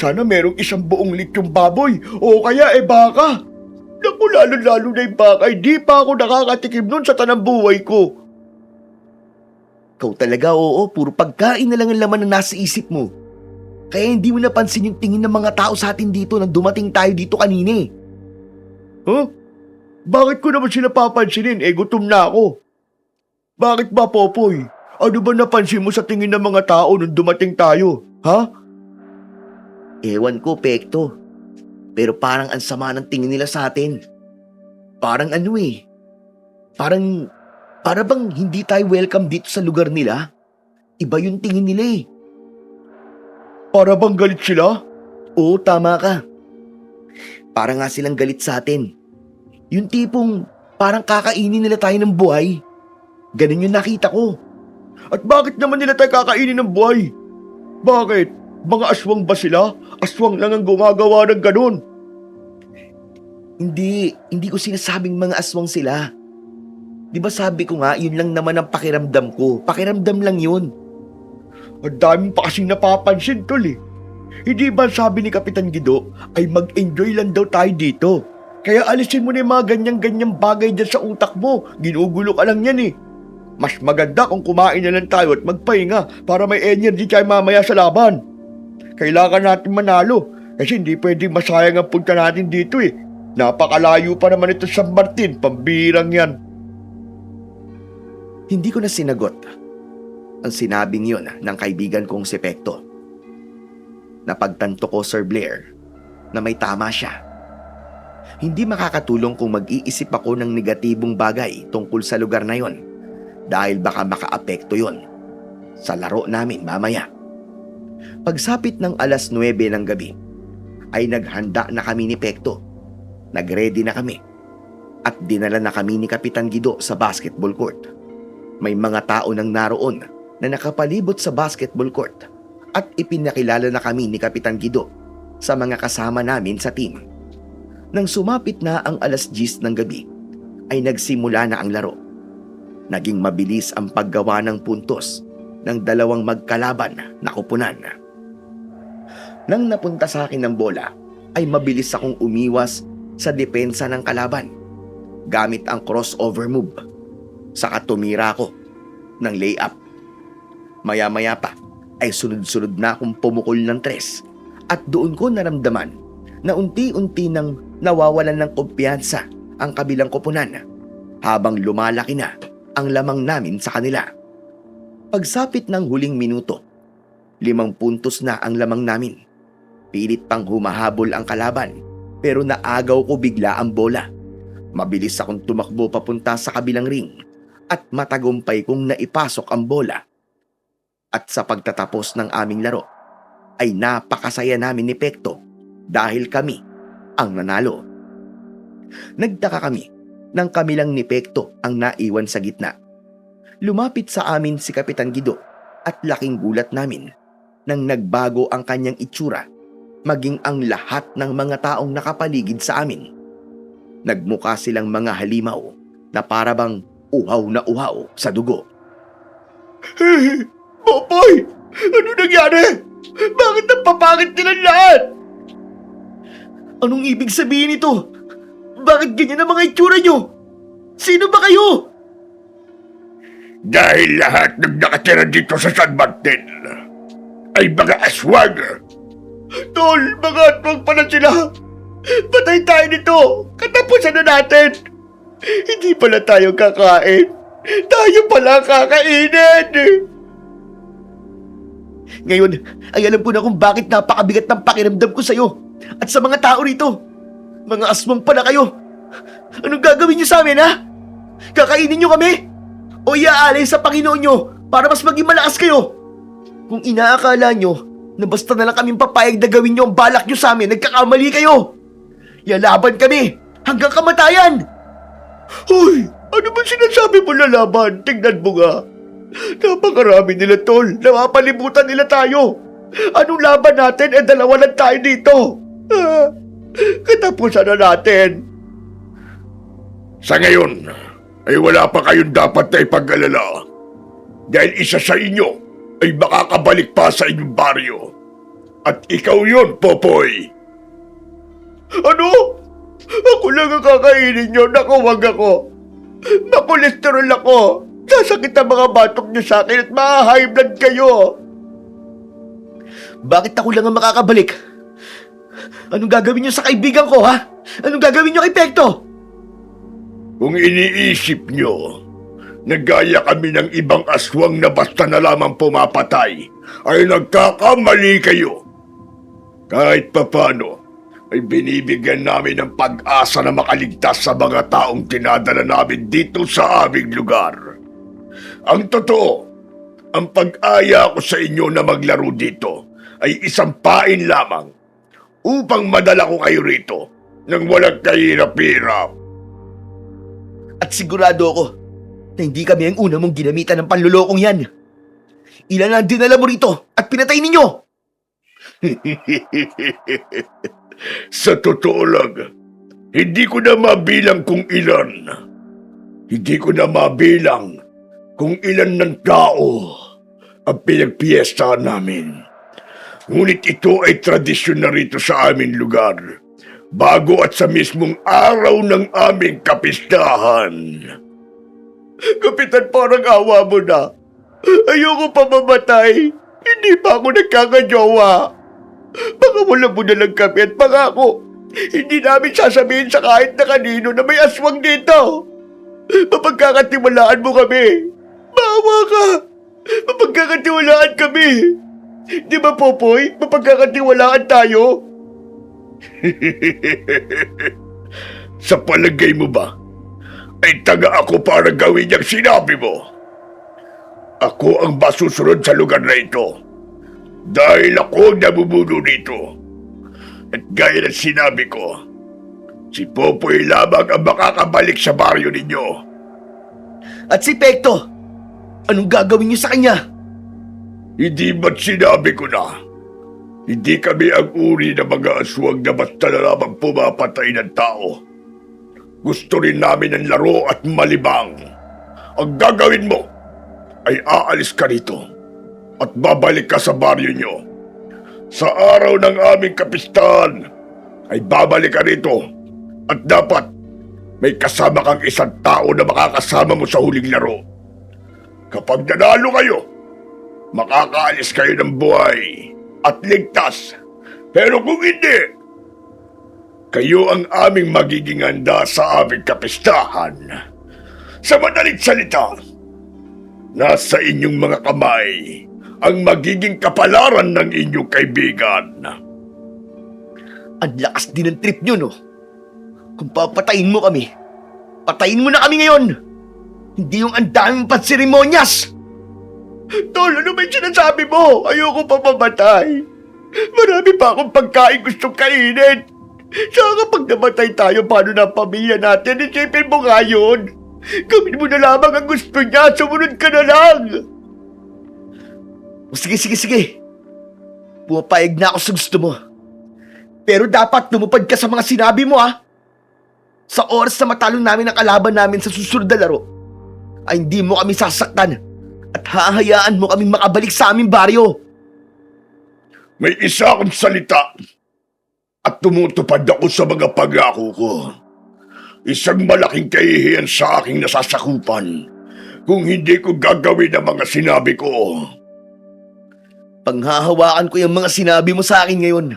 S3: Sana merong 1 buong lityong baboy o kaya baka. Naku, lalo-lalo na yung baka. Di pa ako nakakatikim nun sa tanang buhay ko.
S1: Ikaw talaga, oo, puro pagkain na lang ang laman na nasa isip mo. Kaya hindi mo napansin yung tingin ng mga tao sa atin dito nang dumating tayo dito kanina eh.
S3: Huh? Bakit ko naman sila papansinin? Gutom na ako. Bakit ba, Popoy? Ano ba napansin mo sa tingin ng mga tao nung dumating tayo? Ha?
S1: Ewan ko, Pekto. Pero parang ang sama ng tingin nila sa atin. Parang para bang hindi tayo welcome dito sa lugar nila? Iba yung tingin nila eh.
S3: Para bang galit sila?
S1: Oo, tama ka. Para nga silang galit sa atin. Yung tipong parang kakainin nila tayo ng buhay. Ganun yung nakita ko.
S3: At bakit naman nila tayo kakainin ng buhay? Bakit? Mga aswang ba sila? Aswang lang ang gumagawa ng ganun.
S1: Hindi ko sinasabing mga aswang sila. Di ba sabi ko nga, yun lang naman ang pakiramdam ko. Pakiramdam lang yun.
S3: Ang daming pa kasing napapansin, tol eh. Hindi ba sabi ni Kapitan Guido ay mag-enjoy lang daw tayo dito? Kaya alisin mo na yung mga ganyang-ganyang bagay dyan sa utak mo. Ginugulo ka lang yan eh. Mas maganda kung kumain na lang tayo at magpahinga para may energy tayo mamaya sa laban. Kailangan natin manalo kasi hindi pwedeng masayang ang punta natin dito eh. Napakalayo pa naman ito sa San Martin, pambirang yan.
S1: Hindi ko na sinagot ang sinabing yun ng kaibigan kong si Pekto. Napagtanto ko, Sir Blair, na may tama siya. Hindi makakatulong kung mag-iisip ako ng negatibong bagay tungkol sa lugar na yon dahil baka makaapekto yon sa laro namin mamaya. Pagsapit ng 9:00 ng gabi, ay naghanda na kami ni Pekto. Nag-ready na kami at dinala na kami ni Kapitan Guido sa basketball court. May mga tao nang naroon na nakapalibot sa basketball court at ipinakilala na kami ni Kapitan Guido sa mga kasama namin sa team. Nang sumapit na ang 10:00 ng gabi, ay nagsimula na ang laro. Naging mabilis ang paggawa ng puntos ng dalawang magkalaban na kupunan. Nang napunta sa akin ang bola, ay mabilis akong umiwas sa depensa ng kalaban gamit ang crossover move. Saka tumira ko ng layup. Maya-maya pa ay sunod-sunod na akong pumukol ng 3 at doon ko naramdaman na unti-unti nang nawawalan ng kumpiyansa ang kabilang koponan habang lumalaki na ang lamang namin sa kanila. Pagsapit ng huling minuto, 5 puntos na ang lamang namin. Pilit pang humahabol ang kalaban pero naagaw ko bigla ang bola. Mabilis akong tumakbo papunta sa kabilang ring at matagumpay kong naipasok ang bola. At sa pagtatapos ng aming laro, ay napakasaya namin ni Pekto dahil kami ang nanalo. Nagtaka kami nang kami lang ni Pekto ang naiwan sa gitna. Lumapit sa amin si Kapitan Guido at laking gulat namin nang nagbago ang kanyang itsura, maging ang lahat ng mga taong nakapaligid sa amin. Nagmukha silang mga halimaw na parabang uhaw na uhaw sa dugo.
S3: Popoy! Ano nangyari? Bakit napapangit nilang lahat?
S1: Anong ibig sabihin nito? Bakit ganyan ang mga itsura nyo? Sino ba kayo?
S3: Dahil lahat ng nakatira dito sa San Martin ay mga aswang. Tol, mga aswang pala sila. Patay tayo nito. Katapusan na natin. Hindi pala tayo kakain. Tayo pala kakainin.
S1: Ngayon ay alam ko na kung bakit napakabigat ng pakiramdam ko sa'yo at sa mga tao rito. Mga aswang pala kayo. Anong gagawin nyo sa amin, ha? Kakainin nyo kami? O iaalay sa Panginoon nyo para mas maging malakas kayo? Kung inaakala nyo na basta na lang kaming papayag na gawin nyo ang balak nyo sa amin, nagkakamali kayo. Lalaban kami hanggang kamatayan.
S3: Hoy, ano ba sinasabi mo lalaban? Tingnan mo nga. Napakarami nila, tol. Napapalibutan nila tayo. Anong laban natin? Dalawa lang tayo dito. Katapusan na natin. Sa ngayon, ay wala pa kayong dapat na ipag-alala. Dahil isa sa inyo ay makakabalik pa sa inyong baryo. At ikaw yun, Popoy. Ano? Ako lang ang kakainin nyo. Naku, wag ako. Makolesterol ako. Sasakit ang mga batok niyo sa akin at ma-high blood kayo.
S1: Bakit ako lang ang makakabalik? Anong gagawin nyo sa kaibigan ko, ha? Anong gagawin nyo kay Pekto?
S3: Kung iniisip nyo na gaya kami ng ibang aswang na basta na lamang pumapatay, ay nagkakamali kayo. Kahit papano, ay binibigyan namin ng pag-asa na makaligtas sa mga taong tinadala namin dito sa aming lugar. Ang totoo, ang pag-aya ko sa inyo na maglaro dito ay isang pain lamang upang madala ko kayo rito nang walang kahirap-hirap.
S1: At sigurado ako na hindi kami ang una mong ginamitan ng panlulokong yan. Ilan ang dinala mo rito at pinatay ninyo?
S3: Sa totoo lang, hindi ko na mabilang kung ilan. Hindi ko na mabilang kung ilan ng tao ang pinagpiestahan namin. Ngunit ito ay tradisyon na rito sa aming lugar, bago at sa mismong araw ng aming kapistahan. Kapitan, parang awa mo na. Ayoko pa mamatay. Hindi pa ako nagkakajowa. Baka wala mo na lang kami at pangako. Hindi namin sasabihin sa kahit na kanino na may aswang dito. Mapagkakatiwalaan mo kami. Maawa ka. Mapagkakatiwalaan kami. Di ba, Popoy? Mapagkakatiwalaan tayo? Sa palagay mo ba, ay taga ako para gawin yung sinabi mo? Ako ang masusunod sa lugar na ito. Dahil ako ang namumuno dito. At gaya ng sinabi ko, Si Popoy lamang ang makakabalik sa baryo ninyo.
S1: At si Pekto, anong gagawin niyo sa kanya?
S3: Hindi ba't sinabi ko na? Hindi kami ang uri ng mga aswang na basta na lamang pumapatay ng tao. Gusto rin namin ang laro at malibang. Ang gagawin mo ay aalis ka rito at babalik ka sa baryo nyo. Sa araw ng aming kapistahan ay babalik ka rito at dapat may kasama kang isang tao na makakasama mo sa huling laro. Kapag nanalo kayo, makakaalis kayo ng buhay at ligtas. Pero kung hindi, kayo ang aming magiging handa sa aming kapistahan. Sa madaling salita, nasa inyong mga kamay ang magiging kapalaran ng inyong kaibigan.
S1: Ang lakas din ng trip niyo, no? Kung papatayin mo kami, patayin mo na kami ngayon! Hindi yung ang daming panseremonyas! Tol, ano ba yung sinasabi mo? Ayoko pa mamatay. Marami pa akong pagkain gustong kainin. Saka pag namatay tayo, paano na ang pamilya natin? Isipin mo nga yun. Gawin mo na lamang ang gusto niya. Sumunod ka na lang. O sige. Pumapayag na ako sa gusto mo. Pero dapat tumupad ka sa mga sinabi mo, ha? Sa oras na matalo namin ang kalaban namin sa susunod na laro, ay hindi mo kami sasaktan at hahayaan mo kaming makabalik sa aming baryo.
S3: May isa akong salita at tumutupad ako sa mga pangako ko. Isang malaking kahihiyan sa aking nasasakupan kung hindi ko gagawin ang mga sinabi ko.
S1: Panghahawakan ko yung mga sinabi mo sa akin ngayon.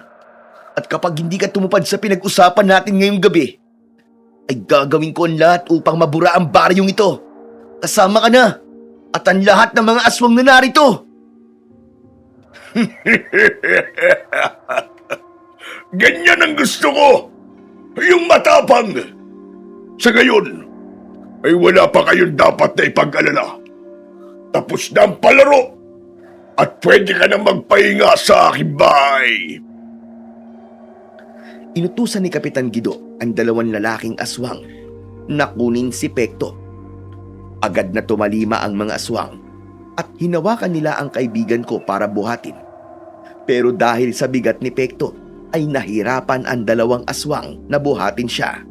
S1: At kapag hindi ka tumupad sa pinag-usapan natin ngayong gabi, ay gagawin ko ang lahat upang mabura ang baryong ito. Kasama ka na at ang lahat ng mga aswang na narito.
S3: Ganyan ang gusto ko. Yung matapang. Sa ngayon, ay wala pa kayong dapat na ipag-alala. Tapos na ang palaro. At pwede ka na magpahinga sa aking bahay.
S1: Inutusan ni Kapitan Guido ang dalawang lalaking aswang na kunin si Pekto. Agad na tumalima ang mga aswang at hinawakan nila ang kaibigan ko para buhatin. Pero dahil sa bigat ni Pekto, ay nahirapan ang dalawang aswang na buhatin siya.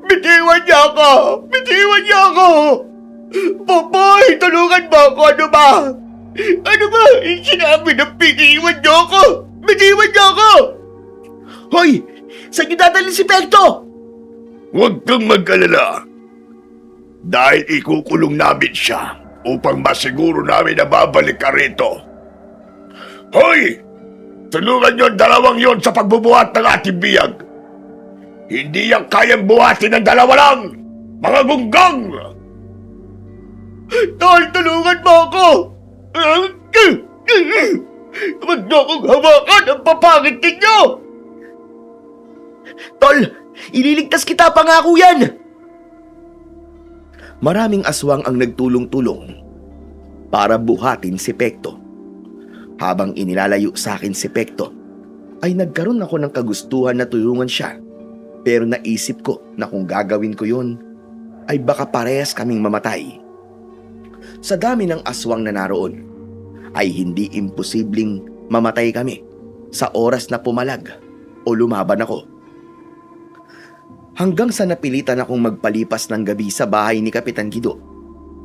S3: Bitiwan niya ako! Bitiwan niya ako! Popoy, tulungan mo ako! Ano ba? Ano ba? Sinabi na bitiwan niyo ako! Bitiwan niyo ako!
S1: Hoy! Saan niyo dadalhin si Pekto?
S3: Huwag kang mag-alala. Dahil ikukulong namin siya upang masiguro namin na babalik ka rito. Hoy! Tulungan niyo ang dalawang yon sa pagbubuhat ng ating biyag. Hindi yan kayang buhatin ng dalawa lang! Mga gunggang! Tol, tulungan mo ako! Huwag niyo akong hawakan! Ang papangit ninyo!
S1: Tol! Ililigtas kita, pangako yan! Maraming aswang ang nagtulong-tulong para buhatin si Pekto. Habang inilalayo sa akin si Pekto, ay nagkaroon ako ng kagustuhan na tulungan siya. Pero naisip ko na kung gagawin ko yun, ay baka parehas kaming mamatay. Sa dami ng aswang na naroon, ay hindi imposibleng mamatay kami sa oras na pumalag o lumaban ako. Hanggang sa napilitan akong magpalipas ng gabi sa bahay ni Kapitan Guido,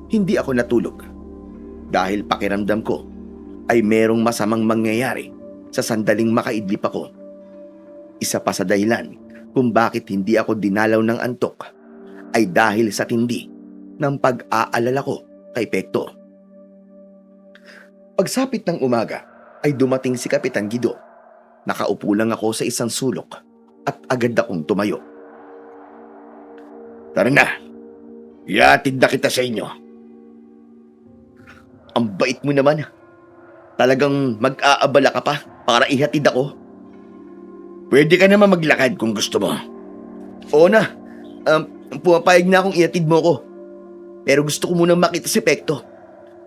S1: hindi ako natulog. Dahil pakiramdam ko ay merong masamang mangyayari sa sandaling makaidlip ako. Isa pa sa dahilan kung bakit hindi ako dinalaw ng antok ay dahil sa tindi ng pag-aalala ko kay Pekto. Pagsapit ng umaga ay dumating si Kapitan Guido. Nakaupo lang ako sa isang sulok at agad akong tumayo.
S3: Tara na. Iatid na kita sa inyo.
S1: Ang bait mo naman. Talagang mag-aabala ka pa para ihatid ako.
S3: Pwede ka naman maglakad kung gusto mo.
S1: Oo na. Pumapayag na akong ihatid mo ko. Pero gusto ko munang makita si Pekto.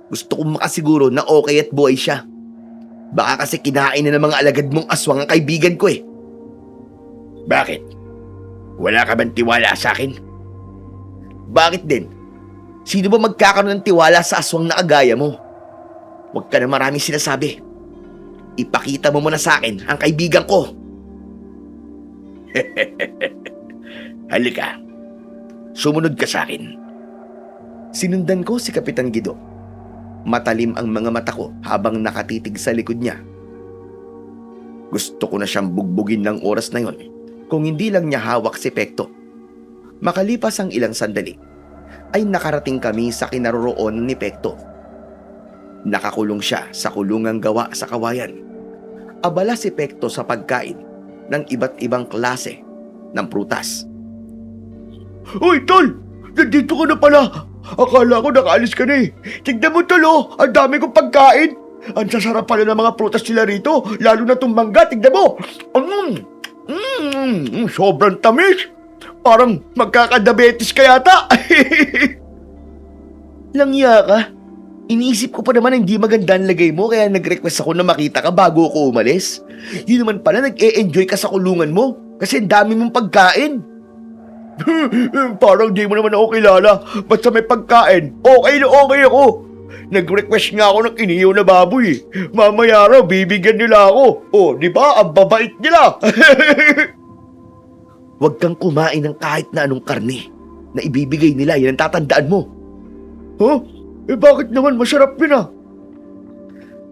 S1: Gusto kong makasiguro na okay at buhay siya. Baka kasi kinain na ng mga alagad mong aswang ang kaibigan ko eh.
S3: Bakit? Wala ka bang tiwala sa akin?
S1: Bakit din? Sino ba magkakaroon ng tiwala sa aswang na kagaya mo? Huwag ka na maraming sinasabi. Ipakita mo muna sa akin ang kaibigan ko.
S3: Halika. Sumunod ka sa akin.
S1: Sinundan ko si Kapitan Guido. Matalim ang mga mata ko habang nakatitig sa likod niya. Gusto ko na siyang bugbugin ng oras na yon kung hindi lang niya hawak si Pekto. Makalipas ang ilang sandali, ay nakarating kami sa kinaroroonan ni Pekto. Nakakulong siya sa kulungang gawa sa kawayan. Abala si Pekto sa pagkain ng iba't ibang klase ng prutas.
S3: Uy, tol! Nandito ka na pala! Akala ko nakaalis ka na eh. Tignan mo, tol, oh! Ang dami kong pagkain! Ang sasarap pala ng mga prutas nila rito, lalo na itong mangga. Tignan mo! Sobrang tamis! Parang magkakadabetes ka yata!
S1: Langya ka? Iniisip ko pa naman hindi maganda ang lagay mo kaya nag-request ako na makita ka bago ako umalis. Yun naman pala nag-e-enjoy ka sa kulungan mo kasi ang dami mong pagkain.
S3: Parang di mo naman ako kilala. Basta may pagkain, okay na okay ako. Nag-request nga ako ng iniyaw na baboy. Mamaya raw, bibigyan nila ako. Oh, di ba? Ang babait nila.
S1: Huwag kang kumain ng kahit na anong karne na ibibigay nila. Yan ang tatandaan mo.
S3: Huh? Eh bakit naman? Masarap yun ah.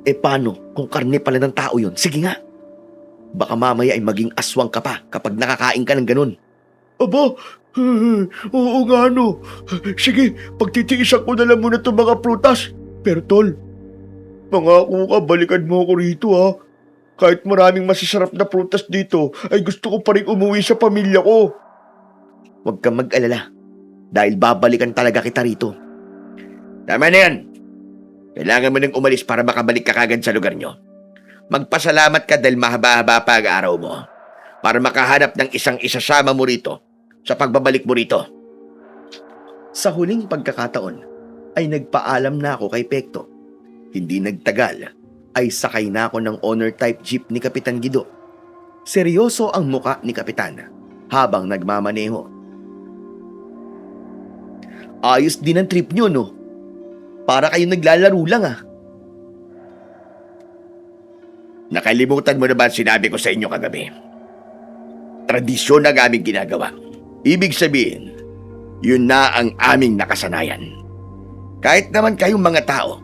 S1: Eh paano kung karne pala ng tao yun? Sige nga. Baka mamaya ay maging aswang ka pa kapag nakakain ka ng ganun.
S3: Aba, oo nga no. Sige, pagtitiisan ko na lang muna itong mga prutas. Pero tol, pangako ka, balikan mo ako rito ha. Kahit maraming masasarap na prutas dito, ay gusto ko pa rin umuwi sa pamilya ko.
S1: Huwag kang mag-alala dahil babalikan talaga kita rito.
S3: Tama na yan. Kailangan mo nang umalis para makabalik ka kagad sa lugar nyo. Magpasalamat ka dahil mahaba-haba pa ang araw mo para makahanap ng isang isasama mo rito sa pagbabalik mo rito.
S1: Sa huling pagkakataon ay nagpaalam na ako kay Pekto. Hindi nagtagal ay sakay na ako ng honor type jeep ni Kapitan Guido. Seryoso ang muka ni Kapitan habang nagmamaneho. Ayos din ang trip nyo, no? Para kayo naglalaro lang ah.
S3: Nakalimutan mo na ba ang sinabi ko sa inyo kagabi? Tradisyon na aming ginagawa. Ibig sabihin, yun na ang aming nakasanayan. Kahit naman kayong mga tao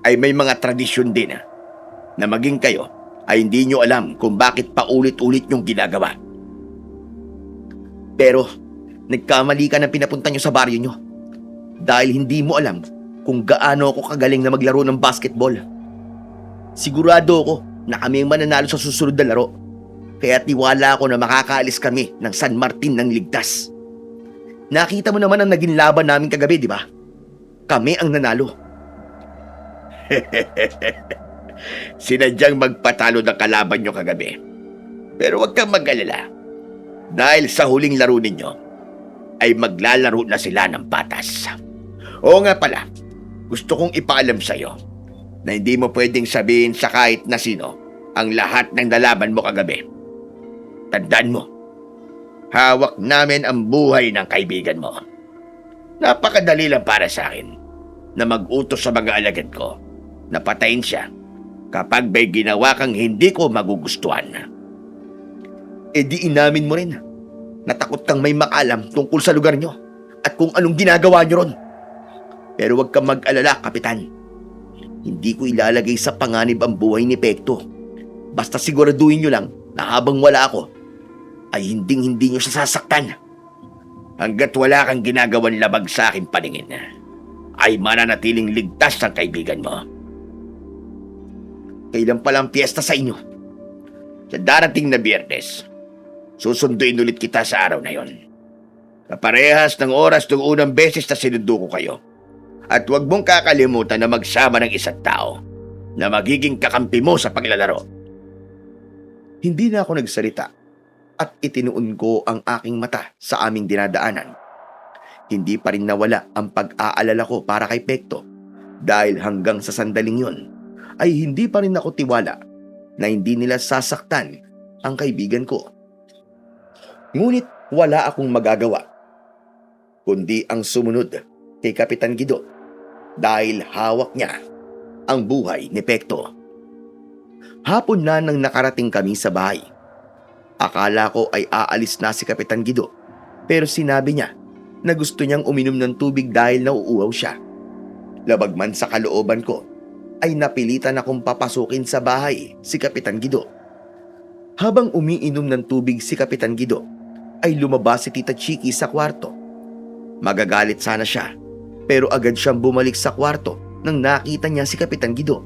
S3: ay may mga tradisyon din na maging kayo ay hindi nyo alam kung bakit paulit-ulit yung ginagawa.
S1: Pero nagkamali ka na pinapunta nyo sa baryo nyo dahil hindi mo alam kung gaano ako kagaling na maglaro ng basketball. Sigurado ako na kami ang mananalo sa susunod na laro. Kaya tiwala ako na makakaalis kami ng San Martin ng ligtas. Nakita mo naman ang naging laban namin kagabi, di ba? Kami ang nanalo.
S3: Sinadyang magpatalo ng kalaban nyo kagabi. Pero huwag kang mag-alala. Dahil sa huling laro ninyo, ay maglalaro na sila ng patas. Oo nga pala, gusto kong ipaalam sa'yo na hindi mo pwedeng sabihin sa kahit na sino ang lahat ng nalaban mo kagabi. Tandaan mo, hawak namin ang buhay ng kaibigan mo. Napakadali lang para sa akin na mag-utos sa mga alagad ko na patayin siya kapag may ginawa kang hindi ko magugustuhan.
S1: E di inamin mo rin. Natakot kang may makalam tungkol sa lugar nyo at kung anong ginagawa nyo ron. Pero huwag kang mag-alala, Kapitan. Hindi ko ilalagay sa panganib ang buhay ni Pekto. Basta siguraduhin nyo lang na habang wala ako, ay hinding-hindi nyo siya sasaktan.
S3: Hanggat wala kang ginagawan labag sa aking paningin, ay mananatiling ligtas ang kaibigan mo.
S1: Kailan pala ang piyesta sa inyo?
S3: Sa darating na Biyernes, susunduin ulit kita sa araw na yon. Kaparehas ng oras ng unang beses na sinundo ko kayo. At huwag mong kakalimutan na magsama ng isang tao na magiging kakampi mo sa paglalaro.
S1: Hindi na ako nagsalita at itinuon ko ang aking mata sa aming dinadaanan. Hindi pa rin nawala ang pag-aalala ko para kay Pekto dahil hanggang sa sandaling yon ay hindi pa rin ako tiwala na hindi nila sasaktan ang kaibigan ko. Ngunit wala akong magagawa kundi ang sumunod kay Kapitan Guido dahil hawak niya ang buhay ni Pekto. Hapon na nang nakarating kami sa bahay. Akala ko ay aalis na si Kapitan Guido, pero sinabi niya na gusto niyang uminom ng tubig dahil nauuhaw siya. Labag man sa kalooban ko, ay napilitan akong papasukin sa bahay si Kapitan Guido. Habang umiinom ng tubig si Kapitan Guido, ay lumabas si Tita Chiki sa kwarto. Magagalit sana siya, pero agad siyang bumalik sa kwarto nang nakita niya si Kapitan Guido.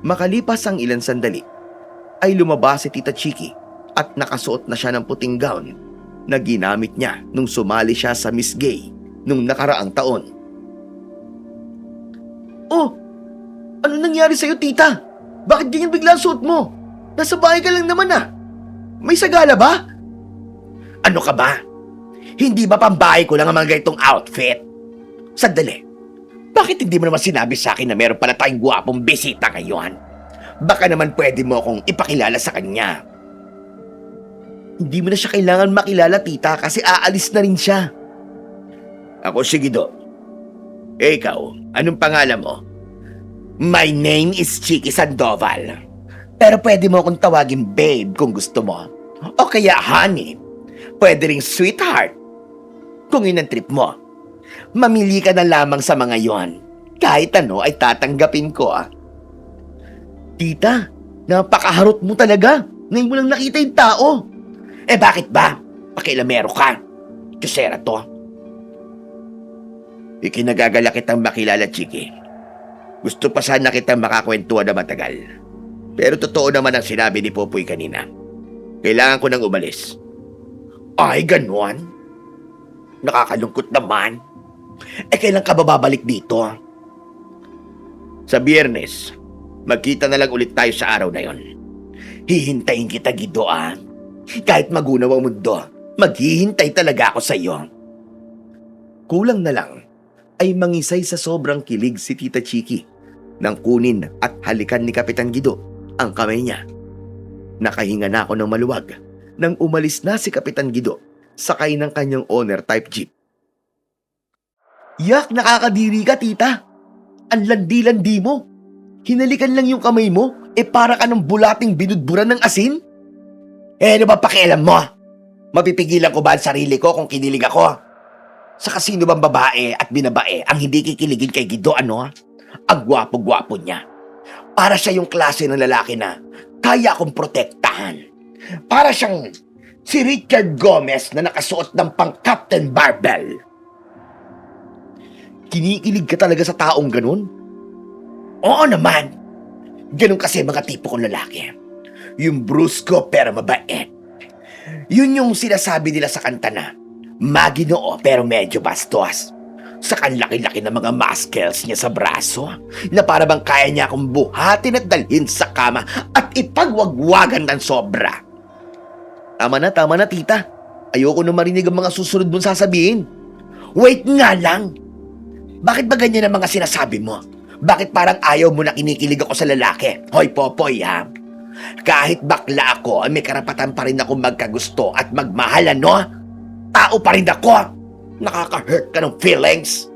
S1: Makalipas ang ilang sandali, ay lumabas si Tita Chiki at nakasuot na siya ng puting gown na ginamit niya nung sumali siya sa Miss Gay nung nakaraang taon. Oh, ano nangyari sa'yo, tita? Bakit ganyan bigla ang suot mo? Nasa bahay ka lang naman ah. May sagala ba?
S2: Ano ka ba? Hindi ba pambahay ko lang ang mga ganitong outfit? Sandali. Bakit hindi mo naman sinabi sa akin na meron pala tayong gwapong bisita ngayon? Baka naman pwede mo akong ipakilala sa kanya.
S1: Hindi mo na siya kailangan makilala, tita, kasi aalis na rin siya.
S2: Ako si Guido. Ikaw, anong pangalan mo? My name is Chiki Sandoval. Pero pwede mo akong tawagin babe kung gusto mo. O kaya honey. Pwede ring sweetheart. Kung yun ang trip mo. Mamili ka na lamang sa mga yon. Kahit ano ay tatanggapin ko ah.
S1: Tita, napakaharot mo talaga. Ngayon mo lang nakita yung tao.
S2: Eh bakit ba? Pakialamero ka. Kusera to. Ikinagagala kitang makilala, Chiki. Gusto pa sana kitang makakwentuhan na matagal. Pero totoo naman ang sinabi ni Popoy kanina. Kailangan ko nang umalis. Ay, ganon? Nakakalungkot naman. Eh, kailan ka ba babalik dito? Sa Biyernes. Magkita na lang ulit tayo sa araw na yon. Hihintayin kita, Guido ah. Kahit magunaw ang mundo, maghihintay talaga ako sa iyo.
S1: Kulang na lang ay mangisay sa sobrang kilig si Tita Chiki nang kunin at halikan ni Kapitan Guido ang kamay niya. Nakahinga na ako ng maluwag nang umalis na si Kapitan Guido sakay ng kanyang owner type jeep. Yak, nakakadiri ka, tita. Ang landi-landi mo. Hinalikan lang yung kamay mo, para ka ng bulating binudburan ng asin?
S2: Eh, ano ba pakialam mo? Mapipigilan ko ba ang sarili ko kung kinilig ako? Sa kasino bang babae at binabae ang hindi kikiligin kay Guido, ano? Ang gwapo-gwapo niya. Para siya yung klase ng lalaki na kaya akong protektahan. Para siyang si Richard Gomez na nakasuot ng pang-Captain Barbell.
S1: Kinikilig ka talaga sa taong ganun?
S2: Oo naman. Ganun kasi mga tipo kong lalaki. Yung brusko pero mabait. Yun yung sinasabi nila sa kanta na maginoo pero medyo bastos. Sa kanlaki-laki ng mga muscles niya sa braso na para bang kaya niya akong buhatin at dalhin sa kama at ipagwagwagan ng sobra.
S1: Tama na, tita. Ayoko na marinig ang mga susunod mong sasabihin.
S2: Wait nga lang. Bakit ba ganyan ang mga sinasabi mo? Bakit parang ayaw mo na kinikilig ako sa lalaki? Hoy, Popoy, ha? Kahit bakla ako, may karapatan pa rin ako magkagusto at magmahal, ano? Tao pa rin ako. Nakaka-hurt ka ng feelings.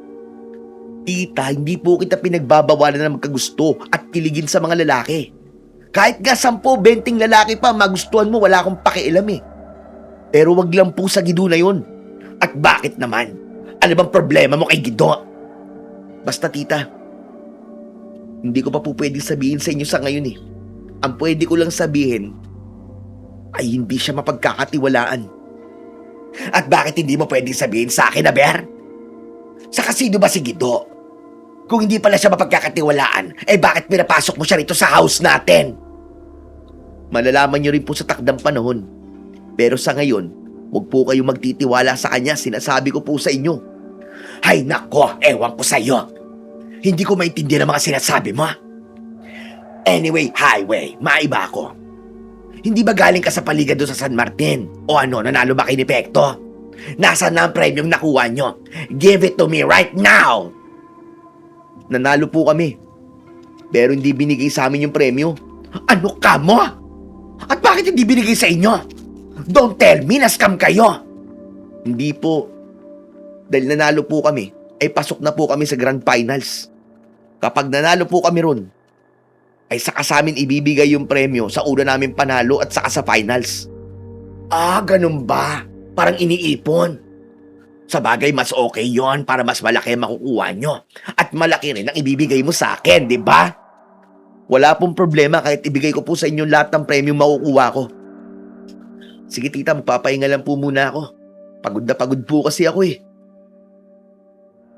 S1: Tita, hindi po kita pinagbabawalan na magkagusto at kiligin sa mga lalaki. Kahit nga 10-20 lalaki pa magustuhan mo, wala akong pakialam eh. Pero wag lang po sa Guido na yun.
S2: At bakit naman? Ano bang problema mo kay Guido?
S1: Basta tita, hindi ko pa po pwedeng sabihin sa inyo sa ngayon eh. Ang pwede ko lang sabihin ay hindi siya mapagkakatiwalaan.
S2: At bakit hindi mo pwedeng sabihin sa akin, Aber? Sa kasino ba si Guido? Kung hindi pala siya mapagkakatiwalaan, bakit pinapasok mo siya rito sa house natin?
S1: Malalaman niyo rin po sa takdang panahon. Pero sa ngayon, huwag po kayo magtitiwala sa kanya, sinasabi ko po sa inyo.
S2: Ay nako, ewan ko sa'yo. Hindi ko maintindihan ang mga sinasabi mo. Anyway, highway, maiba ako. Hindi ba galing ka sa paligid doon sa San Martin? O ano, nanalo ba kayo ni Pekto? Nasaan na ang premyong nakuha nyo? Give it to me right now!
S1: Nanalo po kami. Pero hindi binigay sa amin yung premyo.
S2: Ano ka mo? At bakit hindi binigay sa inyo? Don't tell me na scam kayo.
S1: Hindi po. Dahil nanalo po kami, ay pasok na po kami sa Grand Finals. Kapag nanalo po kami ron, ay saka sa amin ibibigay yung premyo sa una namin panalo at saka sa finals.
S2: Ah, ganun ba? Parang iniipon. Sa bagay, mas okay yon para mas malaki ang makukuha nyo. At malaki rin ang ibibigay mo sa akin, di ba?
S1: Wala pong problema kahit ibigay ko po sa inyo lahat ng premyo makukuha ko. Sige tita, magpapahinga lang po muna ako. Pagod na pagod po kasi ako eh.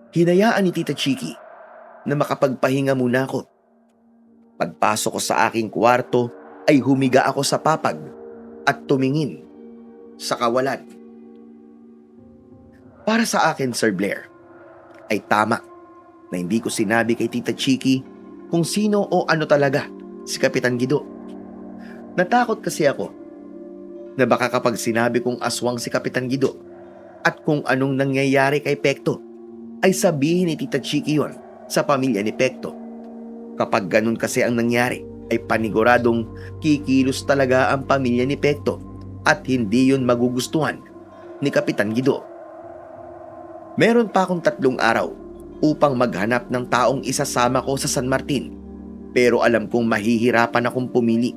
S1: Hinayaan ni Tita Chiki na makapagpahinga muna ako. Pagpasok ko sa aking kwarto ay humiga ako sa papag at tumingin sa kawalan. Para sa akin, Sir Blair, ay tama na hindi ko sinabi kay Tita Chiki kung sino o ano talaga si Kapitan Guido. Natakot kasi ako na baka kapag sinabi kong aswang si Kapitan Guido at kung anong nangyayari kay Pekto, ay sabihin ni Tita Chiki yon sa pamilya ni Pekto. Kapag ganun kasi ang nangyari, ay paniguradong kikilos talaga ang pamilya ni Pekto at hindi yun magugustuhan ni Kapitan Guido. Meron pa akong 3 araw upang maghanap ng taong isasama ko sa San Martin, pero alam kong mahihirapan akong pumili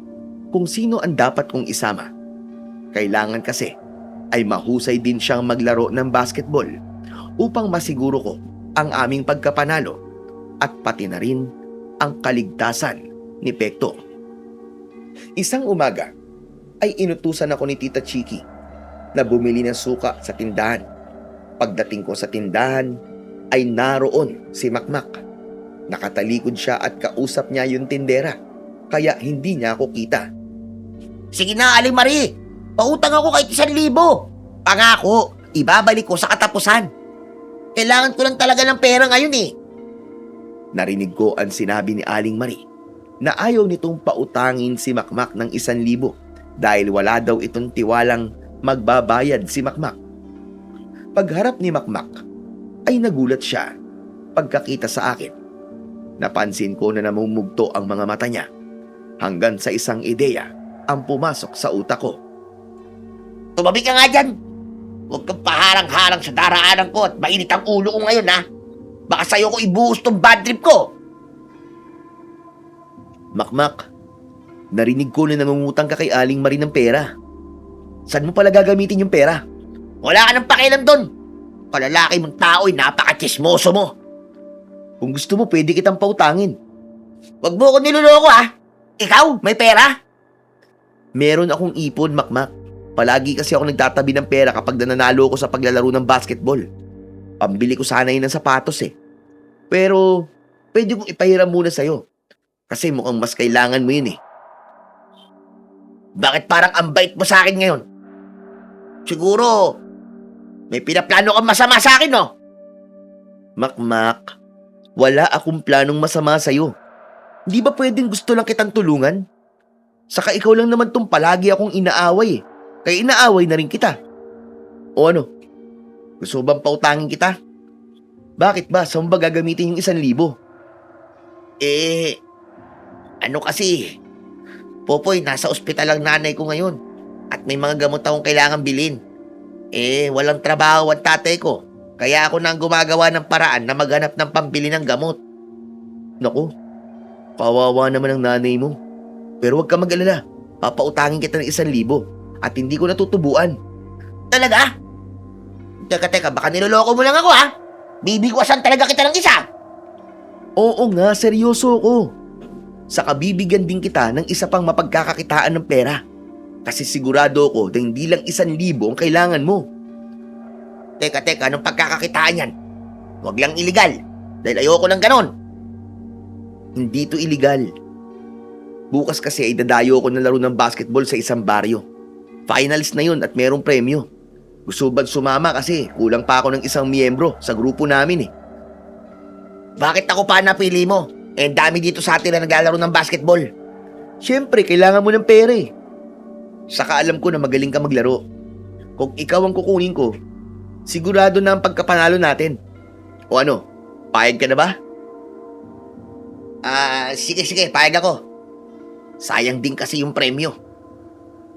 S1: kung sino ang dapat kong isama. Kailangan kasi ay mahusay din siyang maglaro ng basketball upang masiguro ko ang aming pagkapanalo at pati na rin ang kaligtasan ni Pekto. Isang umaga ay inutusan ako ni Tita Chiki na bumili ng suka sa tindahan. Pagdating ko sa tindahan ay naroon si Makmak. Nakatalikod siya at kausap niya yung tindera, kaya hindi niya ako kita.
S2: Sige na, Aling Marie. Pautang ako kahit 1,000. Pangako, ibabalik ko sa katapusan. Kailangan ko lang talaga ng pera ngayon eh.
S1: Narinig ko ang sinabi ni Aling Marie na ayaw nitong pautangin si Makmak ng 1,000 dahil wala daw itong tiwalang magbabayad si Makmak. Pagharap ni Makmak ay nagulat siya pagkakita sa akin. Napansin ko na namumugto ang mga mata niya hanggang sa isang ideya ang pumasok sa utak ko.
S2: Tumabi ka nga dyan. Huwag kang paharang-harang sa daraanan ko at mainit ang ulo ko ngayon ha. Baka sa'yo ko ibuhos tong bad trip ko.
S1: Makmak, narinig ko na nangungutang ka kay Aling Marie ng pera. Saan mo pala gagamitin yung pera?
S2: Wala ka ng pakialam doon. Palalaki mong tao'y napaka-chismoso mo.
S1: Kung gusto mo, pwede kitang pautangin.
S2: Huwag mo ko niloloko ha. Ikaw, may pera?
S1: Meron akong ipon, Makmak. Palagi kasi ako nagtatabi ng pera kapag nananalo ko sa paglalaro ng basketball. Pambili ko sana yun ng sapatos eh. Pero, pwede kong ipahiram muna sa'yo. Kasi mukhang mas kailangan mo yun eh.
S2: Bakit parang ang bait mo sa akin ngayon? Siguro, may pinaplano kang masama sa akin, no?
S1: Makmak, wala akong planong masama sa'yo. Di ba pwedeng gusto lang kitang tulungan? Saka ikaw lang naman tong palagi akong inaaway eh. Kaya inaaway na rin kita. O ano? Gusto bang pautangin kita? Bakit ba? Saan ba gagamitin yung 1,000?
S2: Ano kasi? Popoy, nasa ospital ang nanay ko ngayon. At may mga gamot akong kailangan bilhin. Walang trabaho ang tatay ko. Kaya ako nang gumagawa ng paraan na maghanap ng pambili ng gamot.
S1: Naku, kawawa naman ang nanay mo. Pero huwag ka mag-alala. Papautangin kita ng 1,000 at hindi ko natutubuan.
S2: Talaga? Teka, baka niloloko mo lang ako ha? Bibigwasan talaga kita ng isa.
S1: Oo nga, seryoso ko. Saka bibigyan din kita ng isa pang mapagkakakitaan ng pera. Kasi sigurado ko na hindi lang 1,000 ang kailangan mo.
S2: Teka, anong pagkakakitaan yan? Huwag lang iligal. Dahil ayoko ng ganon.
S1: Hindi to illegal. Bukas kasi ay dadayo ko ng laro ng basketball sa isang baryo. Finals na yun at merong premyo. Gusto bang sumama kasi kulang pa ako ng isang miyembro sa grupo namin eh.
S2: Bakit ako pa napili mo? Ang dami dito sa atin na naglalaro ng basketball.
S1: Siyempre, kailangan mo ng pera eh. Saka alam ko na magaling ka maglaro. Kung ikaw ang kukunin ko, sigurado na ang pagkapanalo natin. O ano, payag ka na ba?
S2: Sige, payag ako. Sayang din kasi yung premyo.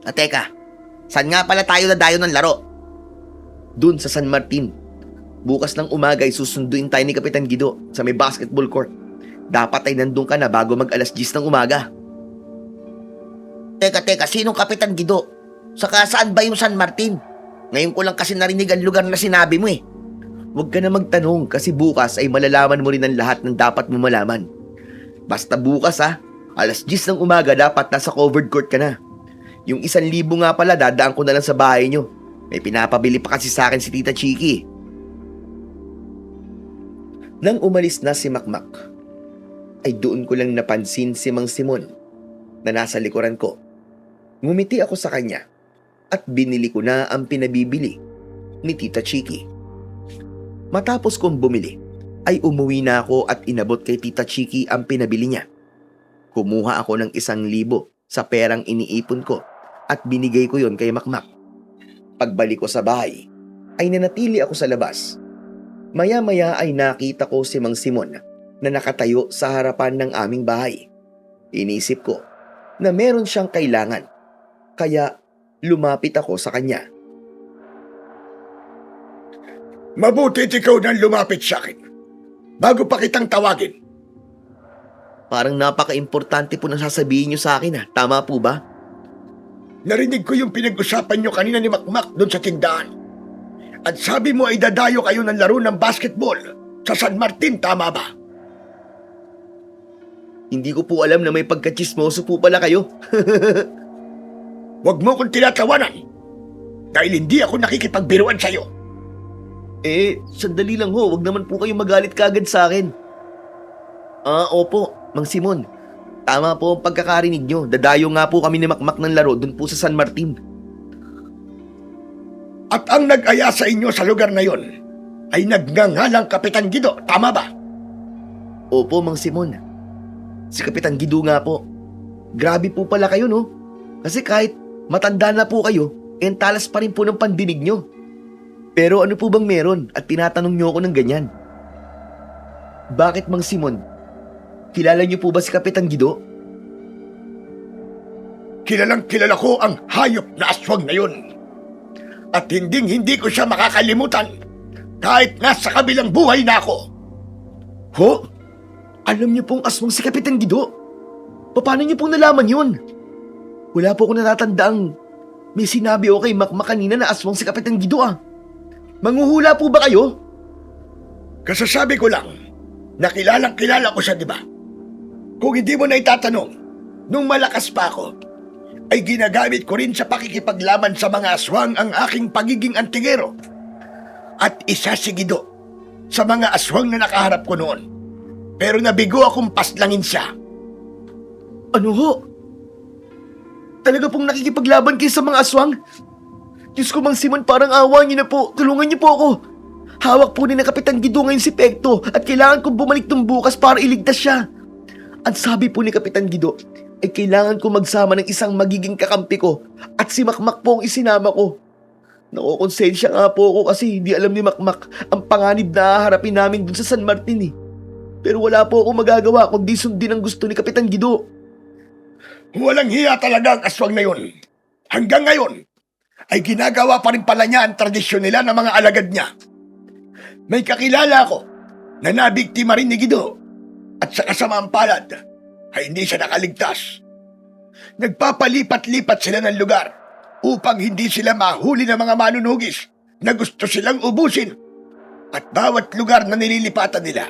S2: Teka, saan nga pala tayo dadayo ng laro?
S1: Dun sa San Martin. Bukas ng umaga ay susunduin tayo ni Kapitan Guido sa may basketball court. Dapat ay nandun ka na bago mag alas 10 ng umaga.
S2: Teka, sinong Kapitan Guido? Saka saan ba yung San Martin? Ngayon ko lang kasi narinig ang lugar na sinabi mo eh.
S1: Huwag ka na magtanong kasi bukas ay malalaman mo rin ang lahat ng dapat mo malaman. Basta bukas alas 10 ng umaga dapat nasa covered court ka na. Yung 1,000 nga pala dadaan ko na lang sa bahay nyo. May pinapabili pa kasi sa akin si Tita Chiki. Nang umalis na si Makmak, ay doon ko lang napansin si Mang Simon na nasa likuran ko. Ngumiti ako sa kanya at binili ko na ang pinabibili ni Tita Chiki. Matapos kong bumili, ay umuwi na ako at inabot kay Tita Chiki ang pinabili niya. Kumuha ako ng 1,000 sa perang iniipon ko at binigay ko yon kay Makmak. Pagbalik ko sa bahay, ay nanatili ako sa labas. Maya-maya ay nakita ko si Mang Simon na nakatayo sa harapan ng aming bahay. Inisip ko na meron siyang kailangan, kaya lumapit ako sa kanya.
S3: Mabuti ikaw nang lumapit sa akin. Bago pa kitang tawagin.
S1: Parang napaka-importante po nang sasabihin niyo sa akin Tama po ba?
S3: Narinig ko yung pinag-usapan nyo kanina ni Makmak doon sa tindahan. At sabi mo ay dadayo kayo ng laro ng basketball sa San Martin, tama ba?
S1: Hindi ko po alam na may pagkachismoso po pala kayo.
S3: Huwag mo kong tinatawanan dahil hindi ako nakikipagbiruan sa'yo.
S1: Sandali lang ho. Huwag naman po kayo magalit kagad sa akin. Opo, Mang Simon. Tama po ang pagkakarinig nyo. Dadayo nga po kami ni Makmak ng laro dun po sa San Martin.
S3: At ang nag-aya sa inyo sa lugar na yon ay nagngangalang Kapitan Guido, tama ba?
S1: Opo, Mang Simon. Si Kapitan Guido nga po. Grabe po pala kayo, no? Kasi kahit matanda na po kayo, talas pa rin po ng pandinig nyo. Pero ano po bang meron at tinatanong nyo ako ng ganyan? Bakit, Mang Simon? Kilala niyo po ba si Kapitan Guido?
S3: Kilalang kilala ko ang hayop na aswang na yun. At hindi ko siya makakalimutan kahit nasa kabilang buhay na ako.
S1: Ho? Alam niyo pong aswang si Kapitan Guido? Paano niyo pong nalaman yun? Wala po akong natatandaang may sinabi o kay Makmak kanina na aswang si Kapitan Guido Manghuhula po ba kayo?
S3: Kasasabi ko lang, nakilalang kilala ko siya, di ba? Kung hindi mo na itatanong, nung malakas pa ako, ay ginagamit ko rin sa pakikipaglaban sa mga aswang ang aking pagiging antingero. At isa si Guido sa mga aswang na nakaharap ko noon. Pero nabigo akong paslangin siya.
S1: Ano ho? Talaga pong nakikipaglaban kayo sa mga aswang? Diyos ko, Mang Simon, parang awa niyo na po. Tulungan niyo po ako. Hawak po ni na Kapitan Guido ngayon si Pekto at kailangan kong bumalik tung bukas para iligtas siya. Ang sabi po ni Kapitan Guido ay kailangan ko magsama ng isang magiging kakampi ko at si Makmak po ang isinama ko. Nakokonsensya nga po ako kasi hindi alam ni Makmak ang panganib na haharapin namin dun sa San Martin Pero wala po ako magagawa kundi sundin ang gusto ni Kapitan Guido.
S3: Walang hiya talaga ang aswang na yun. Hanggang ngayon, ay ginagawa pa rin pala niya ang tradisyon nila ng mga alagad niya. May kakilala ako na nabiktima rin ni Guido at sa kasamaang palad ay hindi siya nakaligtas. Nagpapalipat-lipat sila ng lugar upang hindi sila mahuli ng mga manunugis na gusto silang ubusin. At bawat lugar na nililipatan nila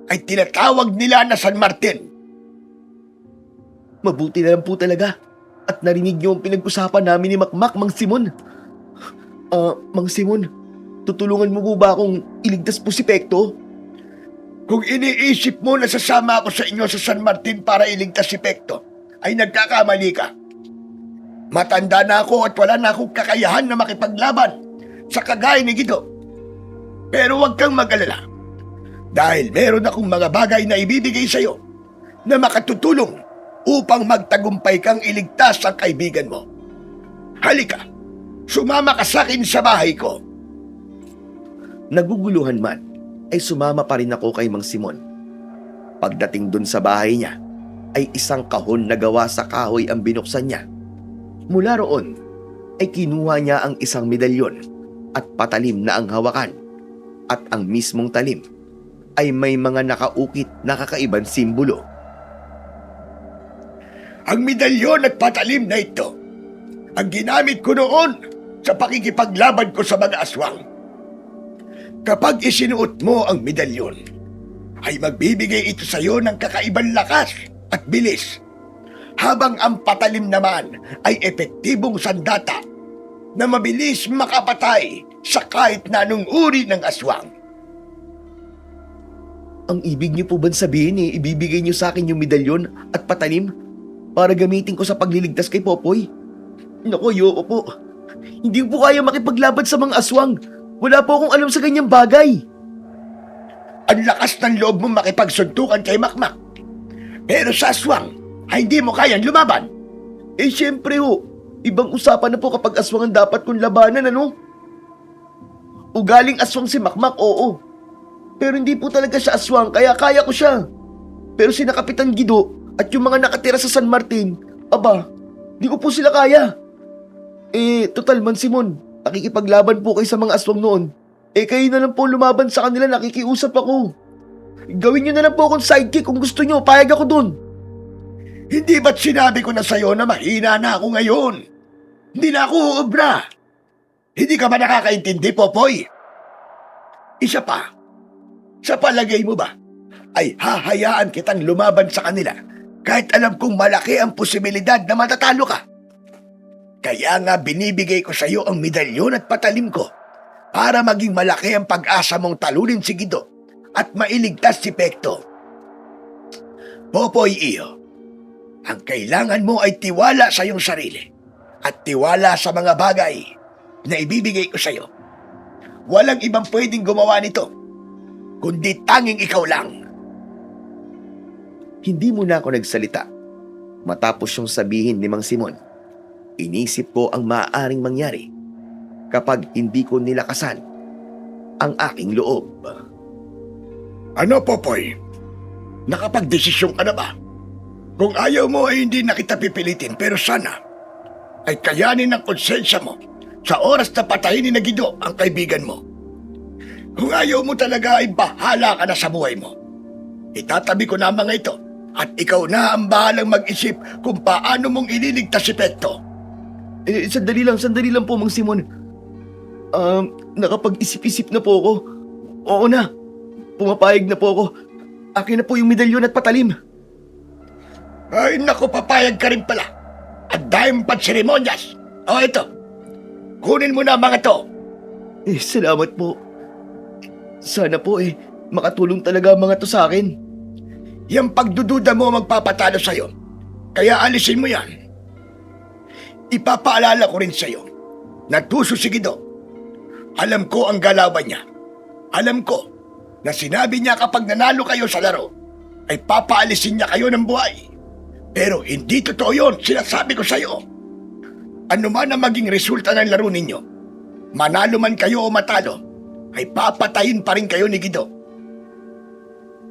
S3: ay tinatawag nila na San Martin.
S1: Mabuti na lang po talaga at narinig niyo ang pinag-usapan namin ni Makmak, Mang Simon. Mang Simon, tutulungan mo po ba akong iligtas po si Pekto?
S3: Kung iniisip mo na sasama ako sa inyo sa San Martin para iligtas si Pekto, ay nagkakamali ka. Matanda na ako at wala na akong kakayahan na makipaglaban sa kagaya ni Guido. Pero huwag kang mag-alala dahil meron akong mga bagay na ibibigay sa iyo na makatutulong upang magtagumpay kang iligtas ang kaibigan mo. Halika, sumama ka sa akin sa bahay ko.
S1: Naguguluhan man, ay sumama pa rin ako kay Mang Simon. Pagdating dun sa bahay niya, ay isang kahon na gawa sa kahoy ang binuksan niya. Mula roon, ay kinuha niya ang isang medalyon at patalim na ang hawakan at ang mismong talim ay may mga nakaukit na kakaibang simbolo.
S3: Ang medalyon at patalim na ito, ang ginamit ko noon sa pakikipaglaban ko sa mga aswang. Kapag isinuot mo ang medalyon, ay magbibigay ito sa iyo ng kakaibang lakas at bilis, habang ang patalim naman ay epektibong sandata na mabilis makapatay sa kahit na anong uri ng aswang.
S1: Ang ibig niyo po ba sabihin ibibigay niyo sa akin yung medalyon at patalim para gamitin ko sa pagliligtas kay Popoy? Naku, yoko po. Hindi po kaya makipaglaban sa mga aswang. Wala po akong alam sa ganyang bagay.
S3: Ang lakas ng loob mo makipagsuntukan kay Makmak. Pero sa aswang, ay hindi mo kayang lumaban.
S1: Syempre ho. Ibang usapan na po kapag aswang ang dapat kong labanan, ano? Ugaling aswang si Makmak, oo. Pero hindi po talaga siya aswang, kaya kaya ko siya. Pero si Kapitan Guido at yung mga nakatira sa San Martin, aba, di ko po sila kaya. Total man Simon, nakikipaglaban po kayo sa mga aswang noon. Kayo na lang po lumaban sa kanila, nakikiusap ako. Gawin nyo na lang po akong sidekick kung gusto nyo, payag ako dun.
S3: Hindi ba't sinabi ko na sa'yo na mahina na ako ngayon? Hindi na ako uubra. Hindi ka ba nakakaintindi, Popoy? Isa pa, sa palagay mo ba, ay hahayaan kitang lumaban sa kanila kahit alam kong malaki ang posibilidad na matatalo ka? Kaya nga binibigay ko sa iyo ang medalyon at patalim ko para maging malaki ang pag-asa mong talunin si Guido at mailigtas si Pekto. Popoy iyo, ang kailangan mo ay tiwala sa iyong sarili at tiwala sa mga bagay na ibibigay ko sa iyo. Walang ibang pwedeng gumawa nito, kundi tanging ikaw lang.
S1: Hindi muna ako nagsalita. Matapos yung sabihin ni Mang Simon, inisip ko ang maaaring mangyari kapag hindi ko nilakasan ang aking loob.
S3: Ano, Popoy? Nakapagdesisyon ka na ba? Kung ayaw mo ay hindi na kita pipilitin, pero sana ay kayanin ng konsensya mo sa oras na patayin ni Guido ang kaibigan mo. Kung ayaw mo talaga ay bahala ka na sa buhay mo. Itatabi ko na ang mga ito at ikaw na ang bahalang mag-isip kung paano mong ililigtas si Pekto.
S1: Sandali lang po, Mang Simon. Nakapag-isip-isip na po ako. Oo na, pumapayag na po ako. Akin na po yung medalyon at patalim.
S3: Ay naku, papayag ka rin pala. At dahil mo seremonyas. O ito, kunin mo na ang mga to.
S1: Salamat po. Sana po makatulong talaga ang mga to sa akin.
S3: Yung pagdududa mo magpapatalo sa'yo. Kaya alisin mo yan. Ipapaalala ko rin sa'yo na tuso si Guido. Alam ko ang galawan niya. Alam ko na sinabi niya kapag nanalo kayo sa laro, ay papaalisin niya kayo ng buhay. Pero hindi totoo yun, sinasabi ko sa'yo. Ano man ang maging resulta ng laro ninyo, manalo man kayo o matalo, ay papatayin pa rin kayo ni Guido.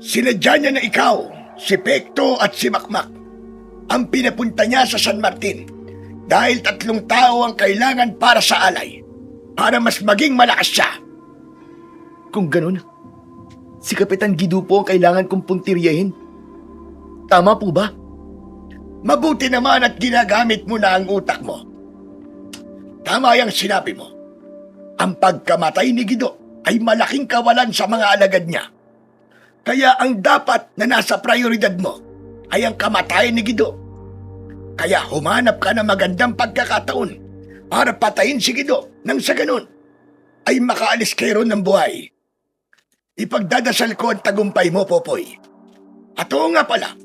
S3: Sinadya niya na ikaw, si Pekto at si Makmak ang pinapunta niya sa San Martin dahil 3 tao ang kailangan para sa alay, para mas maging malakas siya.
S1: Kung ganun, si Kapitan Guido po ang kailangan kong puntiryahin. Tama po ba?
S3: Mabuti naman at ginagamit mo na ang utak mo. Tama yung sinabi mo. Ang pagkamatay ni Guido ay malaking kawalan sa mga alagad niya. Kaya ang dapat na nasa prioridad mo ay ang kamatayan ni Guido. Kaya humanap ka ng magandang pagkakataon para patayin si Guido nang sa ganun ay makaalis kayo ng buhay. Ipagdadasal ko ang tagumpay mo, Popoy. At oo nga pala,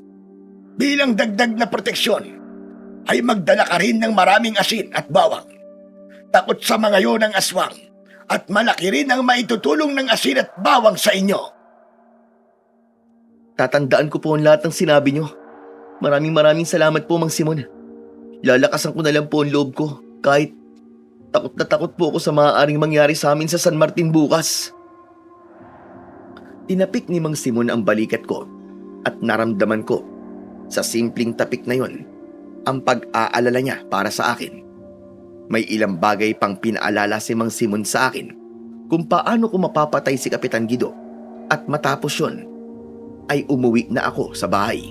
S3: bilang dagdag na proteksyon, ay magdala ka rin ng maraming asin at bawang. Takot sa mga yon ng aswang, at malaki rin ang maitutulong ng asin at bawang sa inyo.
S1: Tatandaan ko po ang lahat ng sinabi nyo. Maraming salamat po, Mang Simon. Lalakasan ko na lang po ang loob ko, kahit takot na takot po ako sa maaaring mangyari sa amin sa San Martin bukas. Tinapik ni Mang Simon ang balikat ko at naramdaman ko sa simpleng tapik na yon ang pag-aalala niya para sa akin. May ilang bagay pang pinaalala si Mang Simon sa akin kung paano ko mapapatay si Kapitan Guido, at matapos yun ay umuwi na ako sa bahay.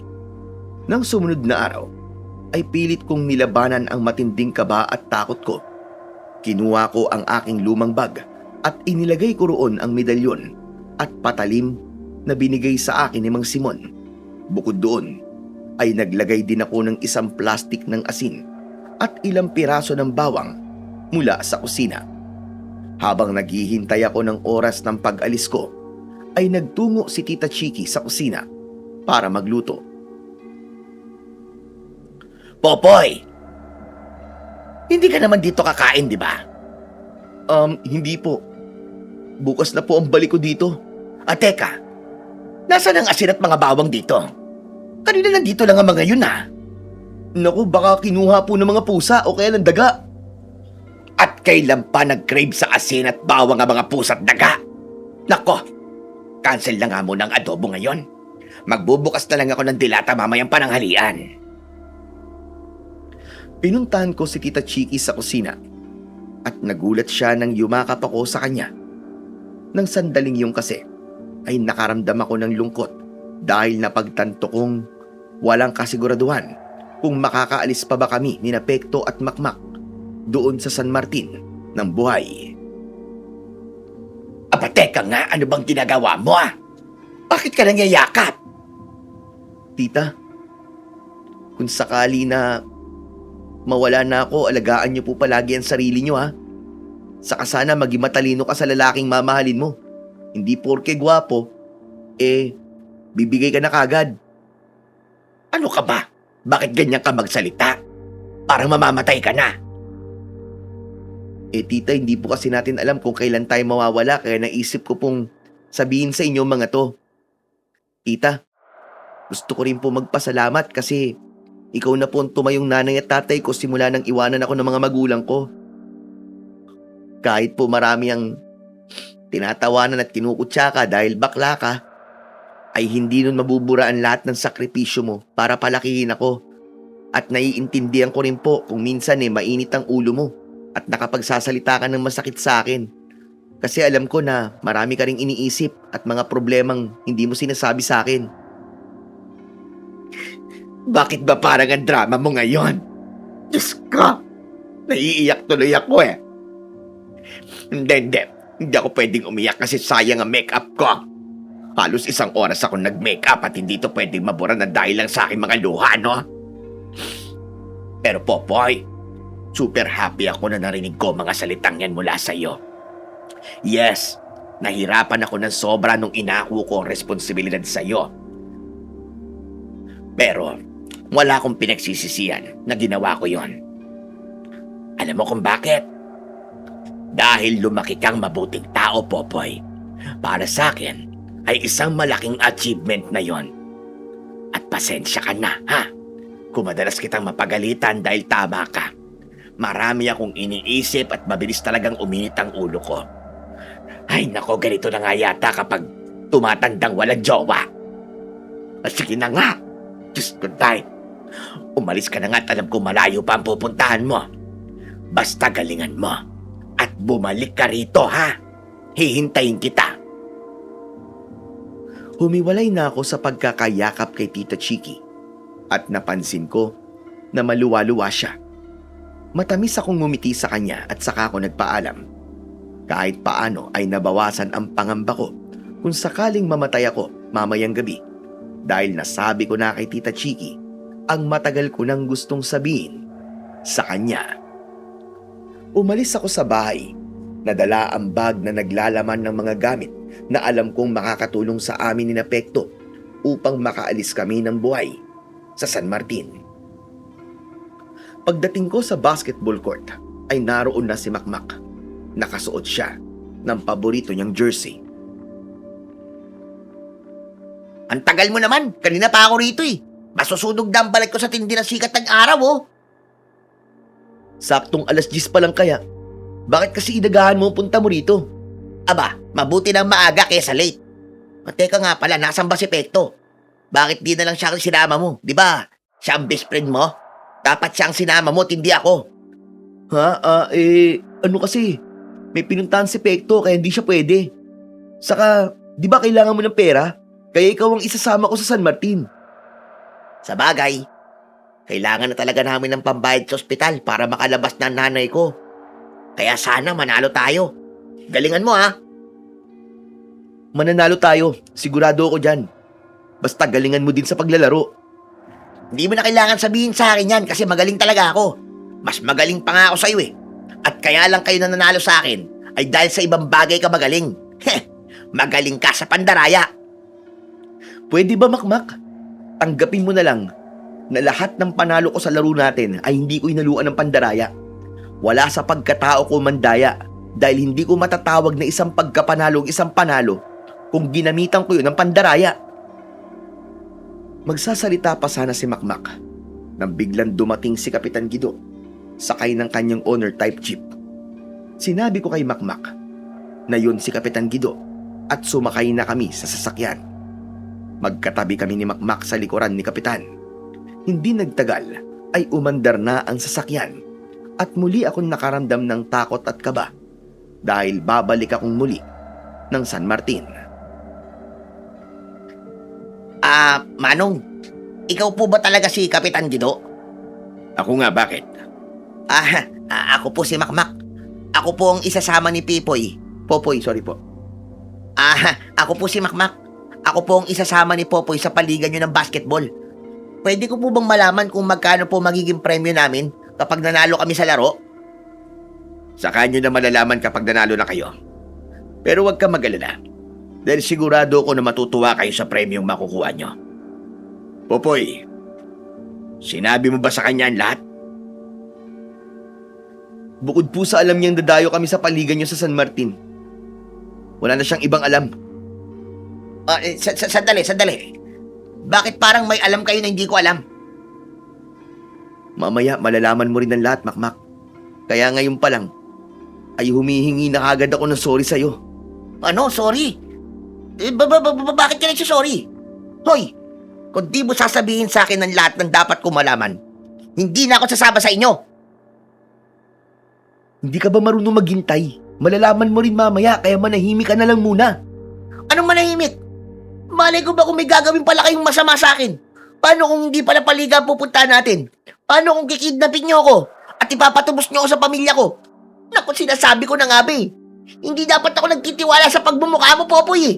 S1: Nang sumunod na araw ay pilit kong nilabanan ang matinding kaba at takot ko. Kinuha ko ang aking lumang bag at inilagay ko roon ang medalyon at patalim na binigay sa akin ni Mang Simon. Bukod doon ay naglagay din ako ng isang plastik ng asin at ilang piraso ng bawang mula sa kusina. Habang naghihintay ako ng oras ng pag-alis ko, ay nagtungo si Tita Chiki sa kusina para magluto.
S2: Popoy! Hindi ka naman dito kakain, di ba?
S1: Hindi po. Bukas na po ang balik ko dito.
S2: Teka, nasaan ang asin at mga bawang dito? Kanina nandito lang ang mga yun, ha?
S1: Naku, baka kinuha po ng mga pusa o kaya ng daga.
S2: At kailan pa nag-crave sa asin at bawang ang mga pusa at daga? Nako, cancel na nga muna ang adobo ngayon. Magbubukas na lang ako ng dilata mamayang pananghalian.
S1: Pinuntahan ko si Tita Chiki sa kusina at nagulat siya nang yumakap ako sa kanya. Nang sandaling yung kasi ay nakaramdam ako ng lungkot dahil napagtanto kong walang kasiguraduhan kung makakaalis pa ba kami ni Pekto at Makmak doon sa San Martin ng buhay.
S2: Aba, teka nga, ano bang ginagawa mo, ha? Bakit ka nangyayakap?
S1: Tita, kung sakali na mawala na ako, alagaan niyo po palagi ang sarili niyo, ha? Saka sana maging matalino ka sa lalaking mamahalin mo. Hindi porke gwapo, bibigay ka na kagad.
S2: Ano ka ba? Bakit ganyan ka magsalita? Parang mamamatay ka na.
S1: Tita, hindi po kasi natin alam kung kailan tayo mawawala, kaya naisip ko pong sabihin sa inyo mga to. Tita, gusto ko rin po magpasalamat kasi ikaw na po ang tumayong nanay at tatay ko simula nang iwanan ako ng mga magulang ko. Kahit po marami ang tinatawanan at kinukutsa ka dahil bakla ka, ay hindi nun mabuburaan lahat ng sakripisyo mo para palakihin ako. At naiintindihan ko rin po kung minsan mainit ang ulo mo at nakapagsasalita ka ng masakit sa akin. Kasi alam ko na marami ka ring iniisip at mga problemang hindi mo sinasabi sa akin.
S2: Bakit ba parang ang drama mo ngayon? Diyos ko! Naiiyak tuloy ako eh. Hindi. Hindi ako pwedeng umiyak kasi sayang ang make-up ko. Halos 1 oras ako nag-makeup at hindi to pwedeng mabura na dahil lang sa aking mga luha, no? Pero Popoy, super happy ako na narinig ko mga salitang yan mula sa iyo. Yes, nahirapan ako ng sobra nung inako ko ang responsibilidad sa iyo. Pero wala akong pinagsisisihan na ginawa ko yon. Alam mo kung bakit? Dahil lumaki kang mabuting tao, Popoy. Para sa akin, ay isang malaking achievement na yon. At pasensya ka na, ha? Kung madalas kitang mapagalitan dahil tama ka. Marami akong iniisip at mabilis talagang uminit ang ulo ko. Ay nako, ganito na nga yata kapag tumatandang walang jowa. Sige na nga. Diyos ko tayo. Umalis ka na nga at alam ko malayo pa ang pupuntahan mo. Basta galingan mo. At bumalik ka rito, ha? Hihintayin kita.
S1: Humiwalay na ako sa pagkakayakap kay Tita Chiki at napansin ko na maluwa-luwa siya. Matamis akong ngumiti sa kanya at saka ako nagpaalam. Kahit paano ay nabawasan ang pangamba ko kung sakaling mamatay ako mamayang gabi dahil nasabi ko na kay Tita Chiki ang matagal ko nang gustong sabihin sa kanya. Umalis ako sa bahay. Nadala ang bag na naglalaman ng mga gamit na alam kong makakatulong sa amin ni Pekto upang makaalis kami ng buhay sa San Martin. Pagdating ko sa basketball court ay naroon na si Makmak. Nakasuot siya ng paborito niyang jersey.
S2: Ang tagal mo naman. Kanina pa ako rito eh. Masusunog na ang balik ko sa tindi ng sikat ng araw, oh.
S1: Saktong 10:00 pa lang kaya. Bakit kasi idagahan mo punta mo rito?
S2: Aba, mabuti nang maaga kaysa late. Teka nga pala, nasan ba si Pekto? Bakit di na lang siya ang sinama mo? Di ba? Siya ang best friend mo? Dapat siya ang sinama mo, hindi ako.
S1: Ano kasi, may pinuntahan si Pekto kaya hindi siya pwede. Saka, di ba kailangan mo ng pera? Kaya ikaw ang isasama ko sa San Martin.
S2: Sa bagay, kailangan na talaga namin ng pambayad sa ospital para makalabas na ang nanay ko. Kaya sana manalo tayo. Galingan mo ha.
S1: Mananalo tayo, sigurado ako dyan. Basta galingan mo din sa paglalaro.
S2: Hindi mo na kailangan sabihin sa akin yan kasi magaling talaga ako. Mas magaling pa nga ako sa'yo eh. At kaya lang kayo nananalo sa akin ay dahil sa ibang bagay ka magaling. Magaling ka sa pandaraya.
S1: Pwede ba, Makmak? Tanggapin mo na lang na lahat ng panalo ko sa laro natin ay hindi ko inaluan ng pandaraya. Wala sa pagkatao ko mandaya dahil hindi ko matatawag na isang pagkapanalo ang isang panalo kung ginamitan ko yun ng pandaraya. Magsasalita pa sana si Makmak nang biglang dumating si Kapitan Guido sakay ng kanyang owner type jeep. Sinabi ko kay Makmak na yun si Kapitan Guido at sumakay na kami sa sasakyan. Magkatabi kami ni Makmak sa likuran ni Kapitan. Hindi nagtagal ay umandar na ang sasakyan at muli akong nakaramdam ng takot at kaba dahil babalik akong muli ng San Martin.
S2: Manong, ikaw po ba talaga si Kapitan Guido?
S3: Ako nga, bakit?
S2: Ako po si Makmak. Ako po ang isasama ni Pipoy.
S1: Popoy, sorry po.
S2: Ako po si Makmak. Ako po ang isasama ni Popoy sa paligan nyo ng basketball. Pwede ko po bang malaman kung magkano po magiging premyo namin kapag nanalo kami sa laro?
S3: Saka nyo na malalaman kapag nanalo na kayo. Pero huwag ka mag-alala. Dahil sigurado ko na matutuwa kayo sa premyong makukuha nyo. Popoy, sinabi mo ba sa kanya ang lahat?
S1: Bukod po sa alam niyang dadayo kami sa paligan niyo sa San Martin, wala na siyang ibang alam.
S2: Sandali. Bakit parang may alam kayo na hindi ko alam?
S1: Mamaya malalaman mo rin ang lahat, Makmak. Kaya ngayon pa lang ay humihingi na kagad ako ng sorry sa'yo.
S2: Ano? Sorry? Bakit ka sorry? Hoy, kung di mo sasabihin sa akin ang lahat ng dapat ko malaman, hindi na ako sasama sa inyo.
S1: Hindi ka ba marunong maghintay? Malalaman mo rin mamaya kaya manahimik ka na lang muna.
S2: Anong manahimik? Malay ko ba kung may gagawin pala kayong masama sa akin? Paano kung hindi pala paliga pupunta natin? Paano kung kikidnapin niyo ako at ipapatubos niyo ako sa pamilya ko? Naku, sinasabi ko na nga ba eh. Hindi dapat ako nagtitiwala sa pagbumukha mo, Popoy eh.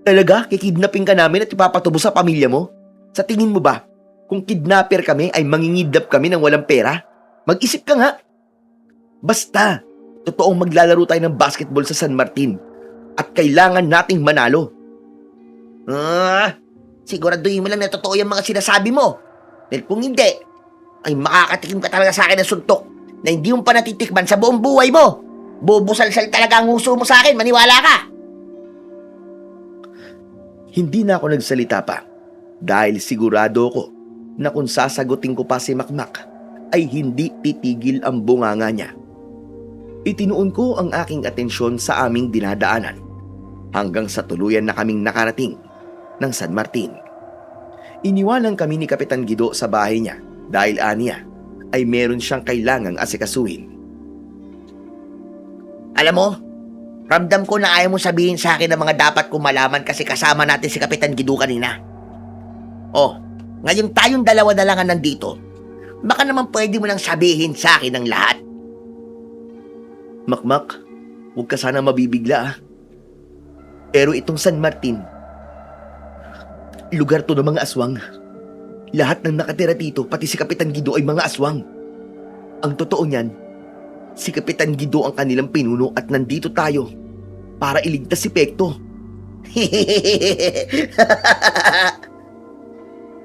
S1: Talaga? Kikidnapin ka namin at ipapatubos sa pamilya mo? Sa tingin mo ba, kung kidnapper kami ay mangingidnap kami ng walang pera? Mag-isip ka nga. Basta, totoong maglalaro tayo ng basketball sa San Martin at kailangan nating manalo.
S2: Siguraduhin mo lang na totoo yung mga sinasabi mo. Dahil kung hindi, ay makakatikim ka talaga sa akin ng suntok na hindi mo pa natitikman sa buong buhay mo. Bubusal-sal talaga ang huso mo sa akin, maniwala ka.
S1: Hindi na ako nagsalita pa dahil sigurado ko na kung sasagutin ko pa si Makmak ay hindi titigil ang bunganga niya. Itinuon ko ang aking atensyon sa aming dinadaanan hanggang sa tuluyan na kaming nakarating ng San Martin. Iniwanan kami ni Kapitan Guido sa bahay niya dahil aniya ay meron siyang kailangang asikasuhin.
S2: Alam mo, ramdam ko na ayaw mo sabihin sa akin ang mga dapat kong malaman kasi kasama natin si Kapitan Guido kanina. Oh, ngayon tayong dalawa na lang nandito. Baka naman pwede mo nang sabihin sa akin ang lahat.
S1: Makmak, huwag ka sana mabibigla ah. Pero itong San Martin, lugar to ng mga aswang. Lahat ng nakatira dito, pati si Kapitan Guido ay mga aswang. Ang totoo niyan, si Kapitan Guido ang kanilang pinuno at nandito tayo para iligtas si Pekto.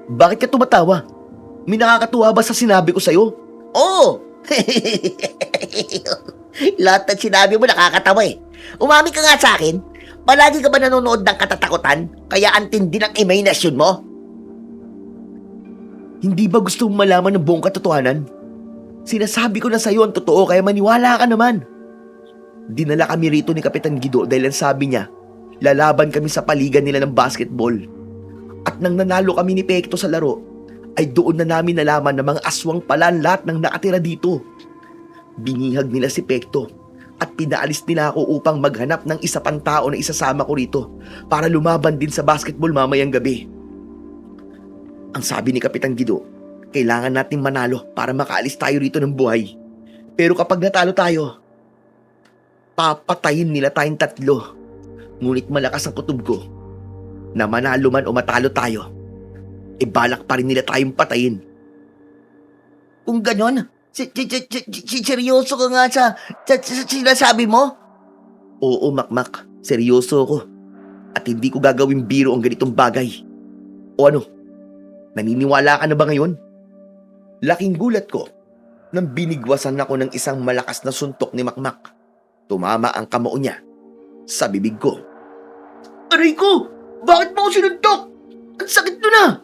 S1: Bakit ka tumatawa? May nakakatuwa ba sa sinabi ko sa'yo?
S2: Oo! Lahat ng sinabi mo nakakatawa eh. Umami ka nga sa akin. Palagi ka ba nanonood ng katatakutan? Kaya ang tindi ng imahinasyon mo?
S1: Hindi ba gusto mong malaman ng buong katotohanan? Sinasabi ko na sa'yo ang totoo kaya maniwala ka naman. Dinala kami rito ni Kapitan Guido dahil ang sabi niya, lalaban kami sa paligan nila ng basketball. At nang nanalo kami ni Pekto sa laro, ay doon na namin nalaman na mga aswang pala ang lahat ng nakatira dito. Binihag nila si Pekto at pinaalis nila ako upang maghanap ng isa pang tao na isasama ko rito para lumaban din sa basketball mamayang gabi. Ang sabi ni Kapitan Guido, kailangan nating manalo para makaalis tayo rito ng buhay. Pero kapag natalo tayo, papatayin nila tayong tatlo. Ngunit malakas ang kutob ko na manalo man o matalo tayo, balak pa rin nila tayong patayin.
S2: Kung ganon, seryoso ka nga sa sinasabi mo?
S1: Oo, Makmak, seryoso ako. At hindi ko gagawin biro ang ganitong bagay. O ano, naniniwala ka na ba ngayon? Laking gulat ko nang binigwasan ako ng isang malakas na suntok ni Makmak. Tumama ang kamao niya sa bibig ko.
S2: Aray ko! Bakit mo ako sinuntok? Ang sakit mo na!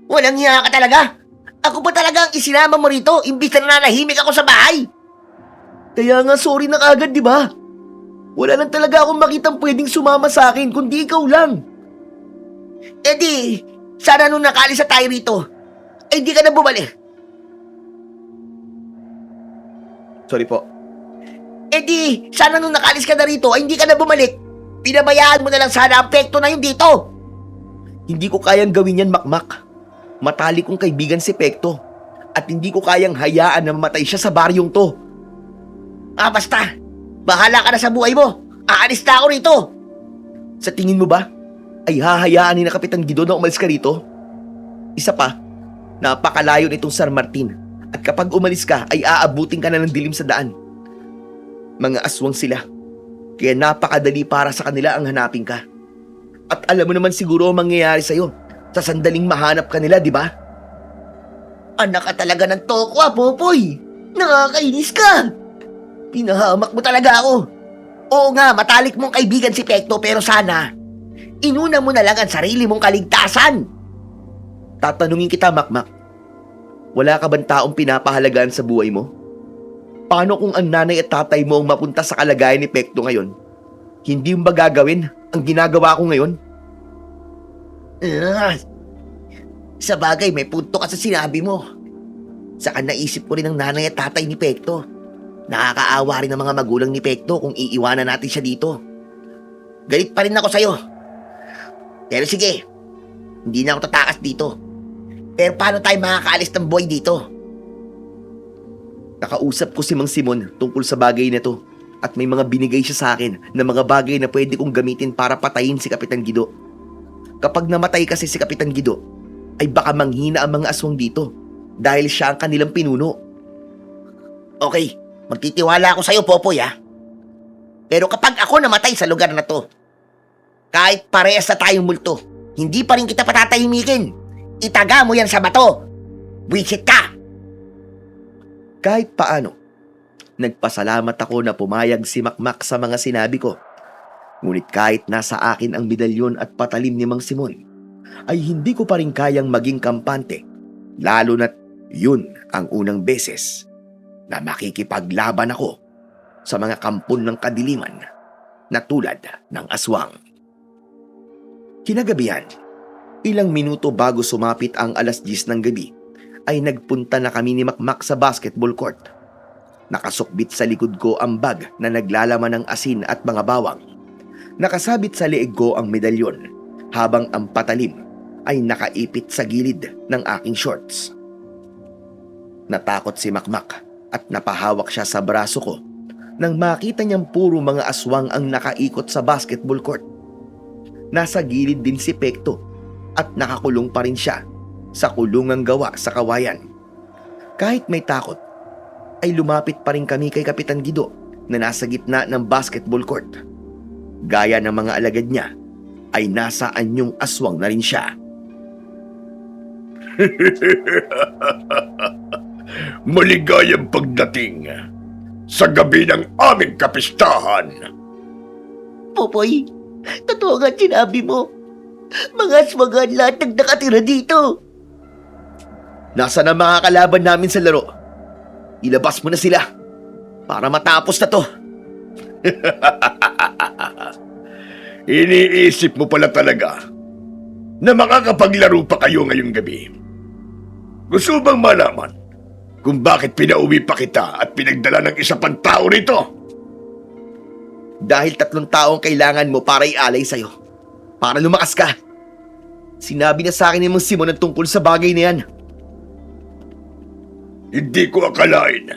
S2: Walang hiya ka talaga! Ako pa talaga ang isinama mo rito imbis na nananahimik ako sa bahay!
S1: Kaya nga sorry na kagad, di ba? Wala lang talaga akong makitang pwedeng sumama sa akin kundi ikaw lang.
S2: Eh di, sana nung nakaalis na tayo rito, ay di ka na bumalik.
S1: Sorry po.
S2: Eh di, sana nung nakaalis ka na rito, ay hindi ka na bumalik. Pinabayaan mo na lang sana ang Pekto na yun dito.
S1: Hindi ko kayang gawin yan, Makmak. Matalik kong kaibigan si Pekto. At hindi ko kayang hayaan na mamatay siya sa baryong to.
S2: Basta. Bahala ka na sa buhay mo. Aalis na ako rito.
S1: Sa tingin mo ba, ay hahayaan ni na Kapitan Guido na umalis ka rito? Isa pa, napakalayo nitong San Martin. At kapag umalis ka, ay aabutin ka na ng dilim sa daan. Mga aswang sila. Kaya napakadali para sa kanila ang hanapin ka. At alam mo naman siguro ang mangyayari sa'yo sa sandaling mahanap ka nila, di ba?
S2: Anak ka talaga ng toko, Popoy. Nakakainis ka. Pinahamak mo talaga ako. Oo nga, matalik mong kaibigan si Pekto, pero sana inuna mo na lang ang sarili mong kaligtasan.
S1: Tatanungin kita, Makmak. Wala ka bang taong pinapahalagaan sa buhay mo? Paano kung ang nanay at tatay mo ang mapunta sa kalagayan ni Pekto ngayon? Hindi mo ba gagawin ang ginagawa ko ngayon?
S2: Sa bagay, may punto ka sa sinabi mo. Saka naisip ko rin ang nanay at tatay ni Pekto. Nakakaawa rin ang mga magulang ni Pekto kung iiwanan natin siya dito. Galit pa rin ako sa'yo. Pero sige, hindi na ako tatakas dito. Pero paano tayo makakaalis ng boy dito?
S1: Nakausap ko si Mang Simon tungkol sa bagay na to at may mga binigay siya sa akin na mga bagay na pwede kong gamitin para patayin si Kapitan Guido. Kapag namatay kasi si Kapitan Guido, ay baka manghina ang mga aswang dito dahil siya ang kanilang pinuno.
S2: Okay, magtitiwala ako sa'yo, Popoy, ha? Pero kapag ako namatay sa lugar na to, kahit parehas na tayong multo, hindi pa rin kita patatahimikin. Itaga mo yan sa bato. Wisit ka!
S1: Kahit paano, nagpasalamat ako na pumayag si Makmak sa mga sinabi ko. Ngunit kahit nasa akin ang medalyon at patalim ni Mang Simon, ay hindi ko pa rin kayang maging kampante, lalo na't yun ang unang beses na makikipaglaban ako sa mga kampon ng kadiliman na tulad ng aswang. Kinagabihan, ilang minuto bago sumapit ang 10:00 ng gabi, ay nagpunta na kami ni Makmak sa basketball court. Nakasukbit sa likod ko ang bag na naglalaman ng asin at mga bawang. Nakasabit sa leeg ko ang medalyon habang ang patalim ay nakaipit sa gilid ng aking shorts. Natakot si Makmak at napahawak siya sa braso ko nang makita niyang puro mga aswang ang nakaikot sa basketball court. Nasa gilid din si Pekto at nakakulong pa rin siya sa kulungang gawa sa kawayan. Kahit may takot, ay lumapit pa rin kami kay Kapitan Guido na nasa gitna ng basketball court. Gaya ng mga alagad niya, ay nasa anyong aswang na rin siya.
S3: Maligayang pagdating sa gabi ng aming kapistahan.
S2: Popoy, totoo nga sinabi mo. Mga aswagan lahat ng nakatira dito.
S1: Nasaan ang mga kalaban namin sa laro? Ilabas mo na sila para matapos na to.
S3: Iniisip mo pala talaga na makakapaglaro pa kayo ngayong gabi. Gusto bang malaman kung bakit pinauwi pa kita at pinagdala ng isa pang tao rito.
S1: Dahil 3 tao ang kailangan mo para ialay sa'yo. Para lumakas ka. Sinabi na sa akin ni Mang Simon ang tungkol sa bagay na yan.
S3: Hindi ko akalain.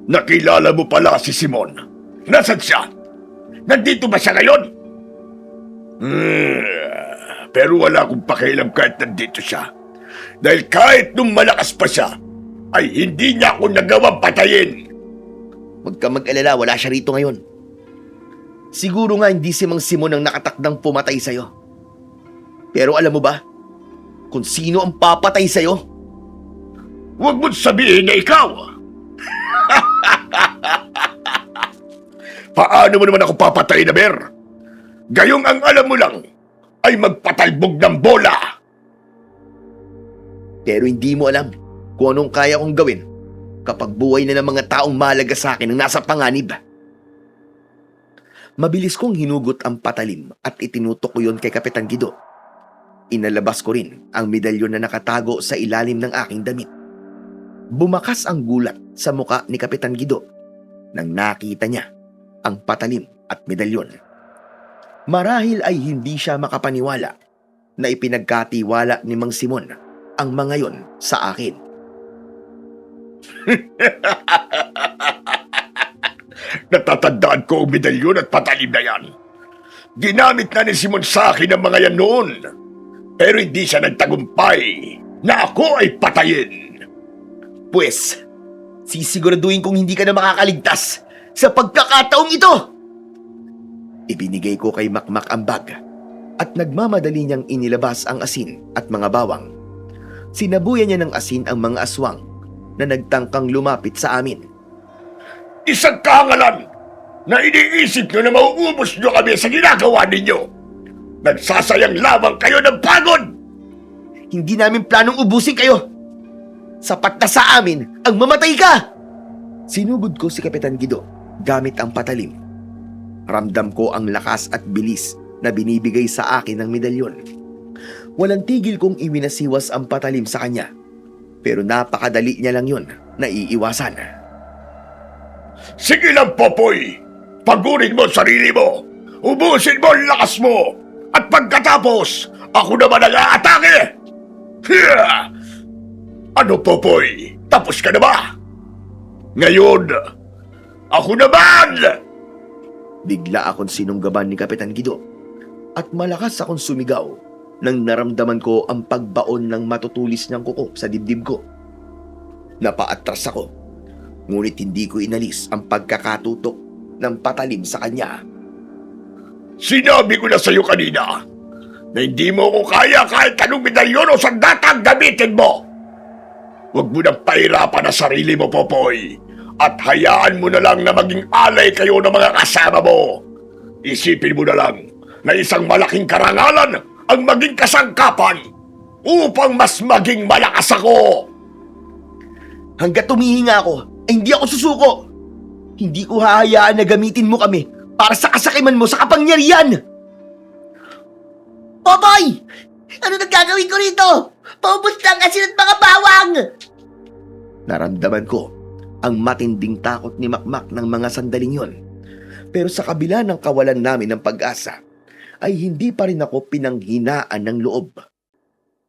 S3: Nakilala mo pala si Simon. Nasaan siya? Nandito ba siya ngayon? Pero wala akong pakialam kahit nandito siya. Dahil kahit nung malakas pa siya, ay hindi niya ako nagawang patayin.
S1: Huwag ka mag-alala, wala siya rito ngayon. Siguro nga hindi si Mang Simon ang nakatakdang pumatay sa'yo. Pero alam mo ba, kung sino ang papatay sa'yo?
S3: Huwag mo't sabihin na ikaw. Paano mo naman ako papatay na, Ber? Gayong ang alam mo lang ay magpatalbog ng bola.
S1: Pero hindi mo alam kung anong kaya kong gawin kapag buhay na ng mga taong mahalaga sa akin ang nasa panganib. Mabilis kong hinugot ang patalim at itinutok ko yon kay Kapitan Guido. Inalabas ko rin ang medalyon na nakatago sa ilalim ng aking damit. Bumakas ang gulat sa muka ni Kapitan Guido nang nakita niya ang patalim at medalyon. Marahil ay hindi siya makapaniwala na ipinagkatiwala ni Mang Simon ang mga yon sa akin.
S3: Natatandaan ko ang medalyon at patalim na yan. Ginamit na ni Simon sa akin ang mga yan noon. Pero hindi siya nagtagumpay na ako ay patayin.
S1: Pues, sisiguraduhin kong hindi ka na makakaligtas sa pagkakataong ito. Ibinigay ko kay Makmak ang bag at nagmamadali niyang inilabas ang asin at mga bawang. Sinabuyan niya ng asin ang mga aswang na nagtangkang lumapit sa amin.
S3: Isang kahangalan na iniisip nyo na mauubos nyo kami sa ginagawa ninyo. Nagsasayang lamang kayo ng pagod.
S1: Hindi namin planong ubusin kayo. Sapat na sa amin ang mamatay ka! Sinugod ko si Kapitan Guido gamit ang patalim. Ramdam ko ang lakas at bilis na binibigay sa akin ng medalyon. Walang tigil kong iwinasiwas ang patalim sa kanya. Pero napakadali niya lang yun na iiwasan.
S3: Sige lang, Popoy. Pagurin mo sarili mo. Ubusin mo ang lakas mo. At pagkatapos, ako naman ang aatake. Ano, Popoy? Tapos ka na ba? Ngayon, ako naman!
S1: Bigla akong sinunggaban ni Kapitan Guido at malakas akong sumigaw nang naramdaman ko ang pagbaon ng matutulis niyang kuko sa dibdib ko. Napaatras ako, ngunit hindi ko inalis ang pagkakatutok ng patalim sa kanya.
S3: Sinabi ko na sa'yo kanina na hindi mo ko kaya kahit anong medalyon o sandatang gamitin mo. Huwag mo nang pahirapan ang sarili mo, Popoy. At hayaan mo na lang na maging alay kayo ng mga kasama mo. Isipin mo na lang na isang malaking karangalan ang maging kasangkapan upang mas maging malakas ako.
S1: Hanggat tumihinga ako, ay hindi ako susuko. Hindi ko hahayaan na gamitin mo kami para sa kasakiman mo sa kapangyarihan. Popoy! Ano nagagawin ko rito? Paubos lang asin at mga bawang! Naramdaman ko ang matinding takot ni Makmak ng mga sandaling yon. Pero sa kabila ng kawalan namin ng pag-asa, ay hindi pa rin ako pinanghinaan ng loob.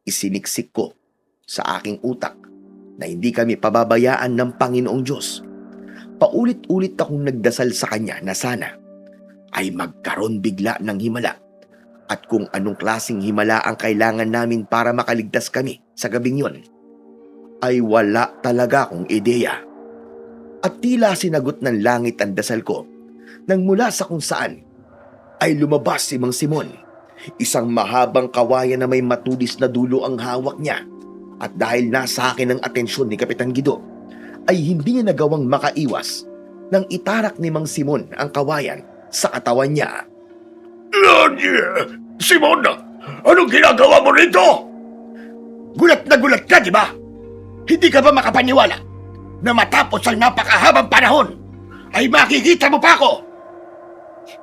S1: Isiniksik ko sa aking utak na hindi kami pababayaan ng Panginoong Diyos. Paulit-ulit akong nagdasal sa Kanya na sana ay magkaroon bigla ng himala at kung anong klaseng himala ang kailangan namin para makaligtas kami sa gabing yon, ay wala talaga akong ideya. At tila sinagot ng langit ang dasal ko nang mula sa kung saan ay lumabas si Mang Simon. Isang mahabang kawayan na may matulis na dulo ang hawak niya. At dahil nasa akin ang atensyon ni Kapitan Guido, ay hindi niya nagawang makaiwas nang itarak ni Mang Simon ang kawayan sa katawan niya.
S3: Simon, anong ginagawa mo rito? Gulat na gulat ka, di ba? Hindi ka ba makapaniwala na matapos ang napakahabang panahon ay makikita mo pa ako?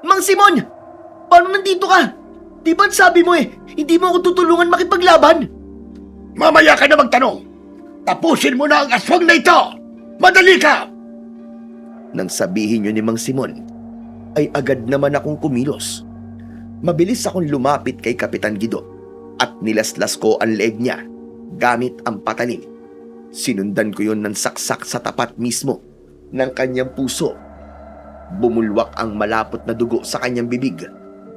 S1: Mang Simon! Paano nandito ka? Di ba't sabi mo hindi mo ako tutulungan makipaglaban?
S3: Mamaya ka na magtanong. Tapusin mo na ang aswang na ito! Madali ka!
S1: Nang sabihin niyo ni Mang Simon, ay agad naman akong kumilos. Mabilis akong lumapit kay Kapitan Guido at nilaslas ko ang leeg niya gamit ang patalim. Sinundan ko yon ng saksak sa tapat mismo ng kanyang puso. Bumulwak ang malapot na dugo sa kanyang bibig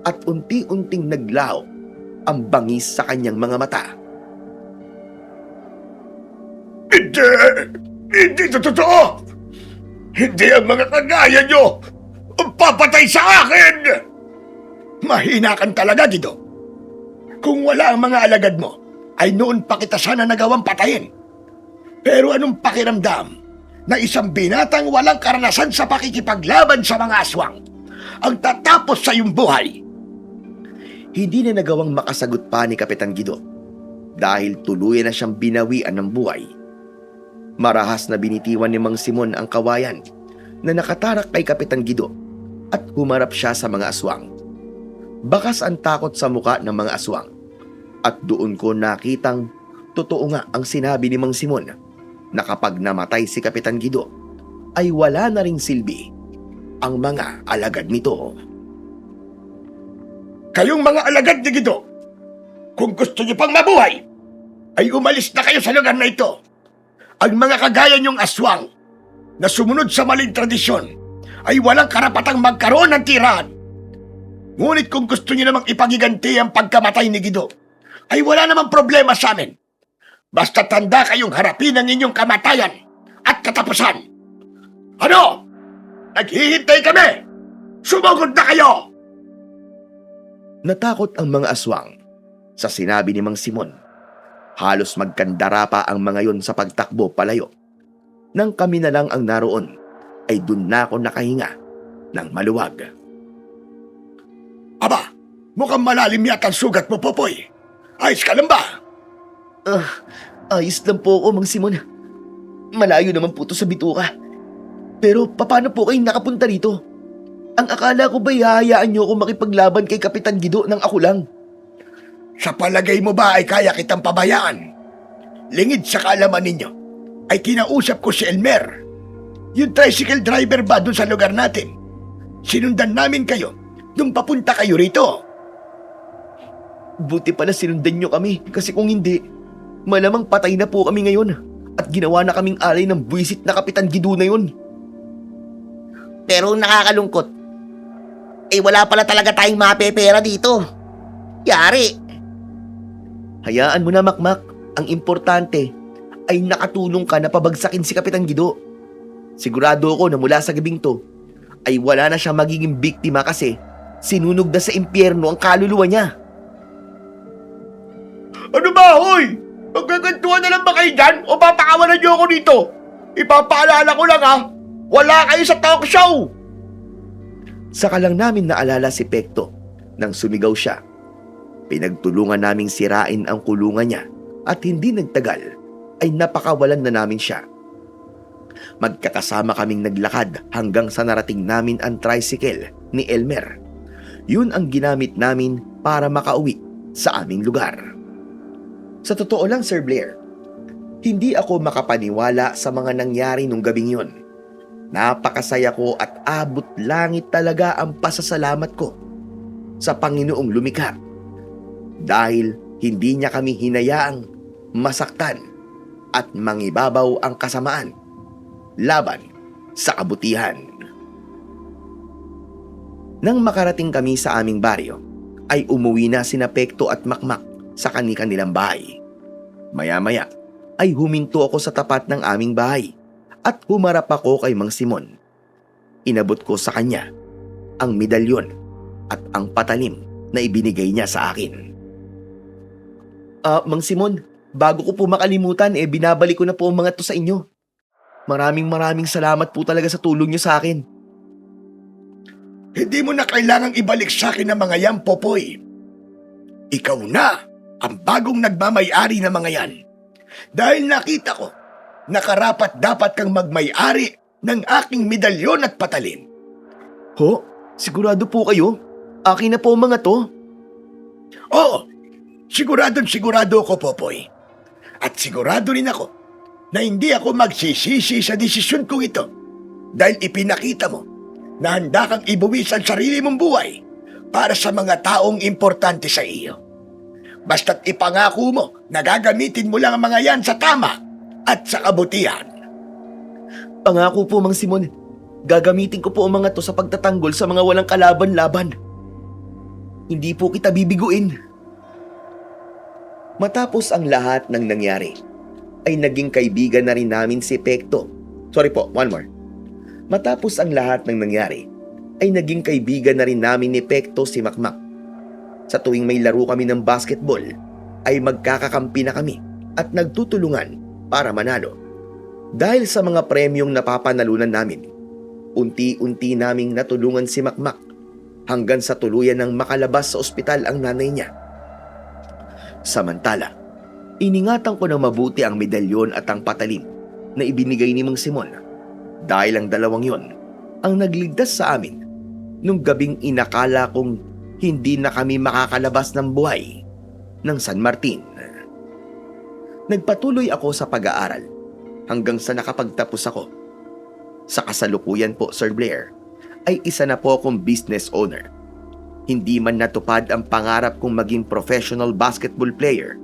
S1: at unti-unting naglaho ang bangis sa kanyang mga mata.
S3: Hindi! Hindi ito totoo! Hindi ang mga kagaya nyo ang papatay sa akin! Mahina kan talaga, Guido. Kung wala ang mga alagad mo, ay noon pa kita sana nagawang patayin. Pero anong pakiramdam na isang binatang walang karanasan sa pakikipaglaban sa mga aswang ang tatapos sa iyong buhay?
S1: Hindi na nagawang makasagot pa ni Kapitan Guido dahil tuluyan na siyang binawian ng buhay. Marahas na binitiwan ni Mang Simon ang kawayan na nakatarak kay Kapitan Guido at humarap siya sa mga aswang. Bakas ang takot sa muka ng mga aswang at doon ko nakitang totoo nga ang sinabi ni Mang Simon na kapag namatay si Kapitan Guido ay wala na ring silbi ang mga alagad nito.
S3: Kayong mga alagad ni Guido, kung gusto niyo pang mabuhay, ay umalis na kayo sa lugar na ito. Ang mga kagaya niyong aswang na sumunod sa maling tradisyon ay walang karapatang magkaroon ng tirahan. Ngunit kung gusto niyo namang ipagiganti ang pagkamatay ni Guido, ay wala namang problema sa amin. Basta tanda kayong harapin ang inyong kamatayan at katapusan. Ano? Naghihintay kami! Sumugod na kayo!
S1: Natakot ang mga aswang sa sinabi ni Mang Simon. Halos magkandara pa ang mga yon sa pagtakbo palayo. Nang kami na lang ang naroon, ay dun na ako nakahinga ng maluwag.
S3: Aba, mukhang malalim yata ang sugat mo, Popoy. Ayos ka lang ba?
S1: Ayos lang po ako, Mang Simon. Malayo naman po to sa bituka. Pero paano po kayo nakapunta rito? Ang akala ko ba'y hahayaan niyo ako makipaglaban kay Kapitan Guido nang ako lang?
S3: Sa palagay mo ba ay kaya kitang pabayaan? Lingid sa kaalaman ninyo, ay kinausap ko si Elmer. Yung tricycle driver ba dun sa lugar natin? Sinundan namin kayo nung papunta kayo rito.
S1: Buti pala sinundan niyo kami kasi kung hindi, malamang patay na po kami ngayon at ginawa na kaming alay ng buwisit na Kapitan Guido na yun.
S2: Pero nakakalungkot, wala pala talaga tayong mapepera dito. Yari!
S1: Hayaan mo na, Makmak. Ang importante ay nakatulong ka na pabagsakin si Kapitan Guido. Sigurado ako na mula sa gabing to ay wala na siyang magiging biktima kasi sinunog na sa impyerno ang kaluluwa niya.
S3: Ano ba, hoy? Magkagantuhan na lang ba kayo dyan o papakawalan niyo ako dito? Ipapaalala ko lang ha, wala kayo sa talk show!
S1: Saka lang namin naalala si Pekto nang sumigaw siya. Pinagtulungan naming sirain ang kulungan niya at hindi nagtagal ay napakawalan na namin siya. Magkakasama kaming naglakad hanggang sa narating namin ang tricycle ni Elmer. Yun ang ginamit namin para makauwi sa aming lugar. Sa totoo lang, Sir Blair, hindi ako makapaniwala sa mga nangyari nung gabing yun. Napakasaya ko at abot langit talaga ang pasasalamat ko sa Panginoong lumikha dahil hindi niya kami hinayaang masaktan at mangibabaw ang kasamaan laban sa kabutihan. Nang makarating kami sa aming baryo, ay umuwi na sina Pekto at Makmak sa kanilang bahay. Maya-maya ay huminto ako sa tapat ng aming bahay at humarap ako kay Mang Simon. Inabot ko sa kanya ang medalyon at ang patalim na ibinigay niya sa akin. Mang Simon, bago ko po makalimutan, binabalik ko na po ang mga to sa inyo. Maraming salamat po talaga sa tulong niyo sa akin.
S3: Hindi mo na kailangang ibalik sa akin ang mga yan, Popoy. Ikaw na ang bagong nagmamay-ari ng mga yan. Dahil nakita ko na karapat-dapat kang magmay-ari ng aking medalyon at patalim.
S1: Ho? Sigurado po kayo? Akin na po ang mga to?
S3: Oo, sigurado ko, Popoy. At sigurado rin ako na hindi ako magsisisi sa desisyon kong ito dahil ipinakita mo na handa kang ibuwis ang sarili mong buhay para sa mga taong importante sa iyo. Basta't ipangako mo na gagamitin mo lang ang mga yan sa tama at sa kabutihan.
S1: Pangako po, Mang Simon. Gagamitin ko po ang mga to sa pagtatanggol sa mga walang kalaban-laban. Hindi po kita bibiguin. Matapos ang lahat ng nangyari, ay naging kaibigan na rin namin si Pekto. Sorry po, one more. Matapos ang lahat ng nangyari, ay naging kaibigan na rin namin ni Pekto si Makmak. Sa tuwing may laro kami ng basketball, ay magkakakampi na kami at nagtutulungan para manalo. Dahil sa mga premyong napapanalunan namin, unti-unti naming natulungan si Makmak hanggang sa tuluyan ng makalabas sa ospital ang nanay niya. Samantala, iningatan ko ng mabuti ang medalyon at ang patalim na ibinigay ni Mang Simon dahil ang dalawang yon ang nagligtas sa amin nung gabing inakala kong hindi na kami makakalabas ng buhay ng San Martin. Nagpatuloy ako sa pag-aaral hanggang sa nakapagtapos ako. Sa kasalukuyan po, Sir Blair, ay isa na po akong business owner. Hindi man natupad ang pangarap kong maging professional basketball player,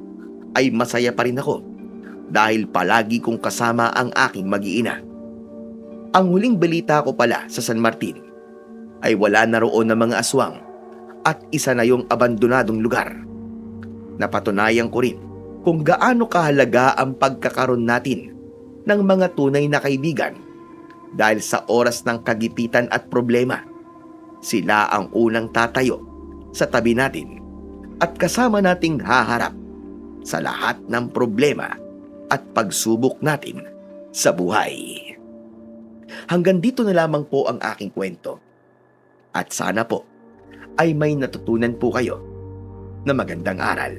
S1: ay masaya pa rin ako dahil palagi kong kasama ang aking mag-iina. Ang huling balita ko pala sa San Martin ay wala na roon ng mga aswang at isa na yung abandonadong lugar. Napatunayan ko rin kung gaano kahalaga ang pagkakaroon natin ng mga tunay na kaibigan dahil sa oras ng kagipitan at problema, sila ang unang tatayo sa tabi natin at kasama nating haharap sa lahat ng problema at pagsubok natin sa buhay. Hanggang dito na lamang po ang aking kwento. At sana po ay may natutunan po kayo na magandang aral.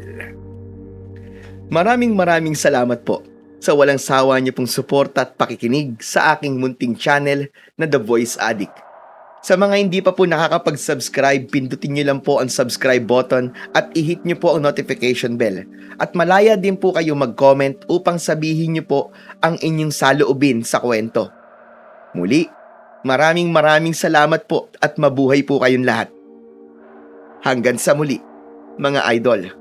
S1: Maraming salamat po sa walang sawa niyo pong suporta at pakikinig sa aking munting channel na The Voice Addict. Sa mga hindi pa po nakakapag-subscribe, pindutin niyo lang po ang subscribe button at i-hit niyo po ang notification bell. At malaya din po kayo mag-comment upang sabihin niyo po ang inyong saloobin sa kwento. Muli, maraming salamat po at mabuhay po kayong lahat. Hanggang sa muli, mga idol.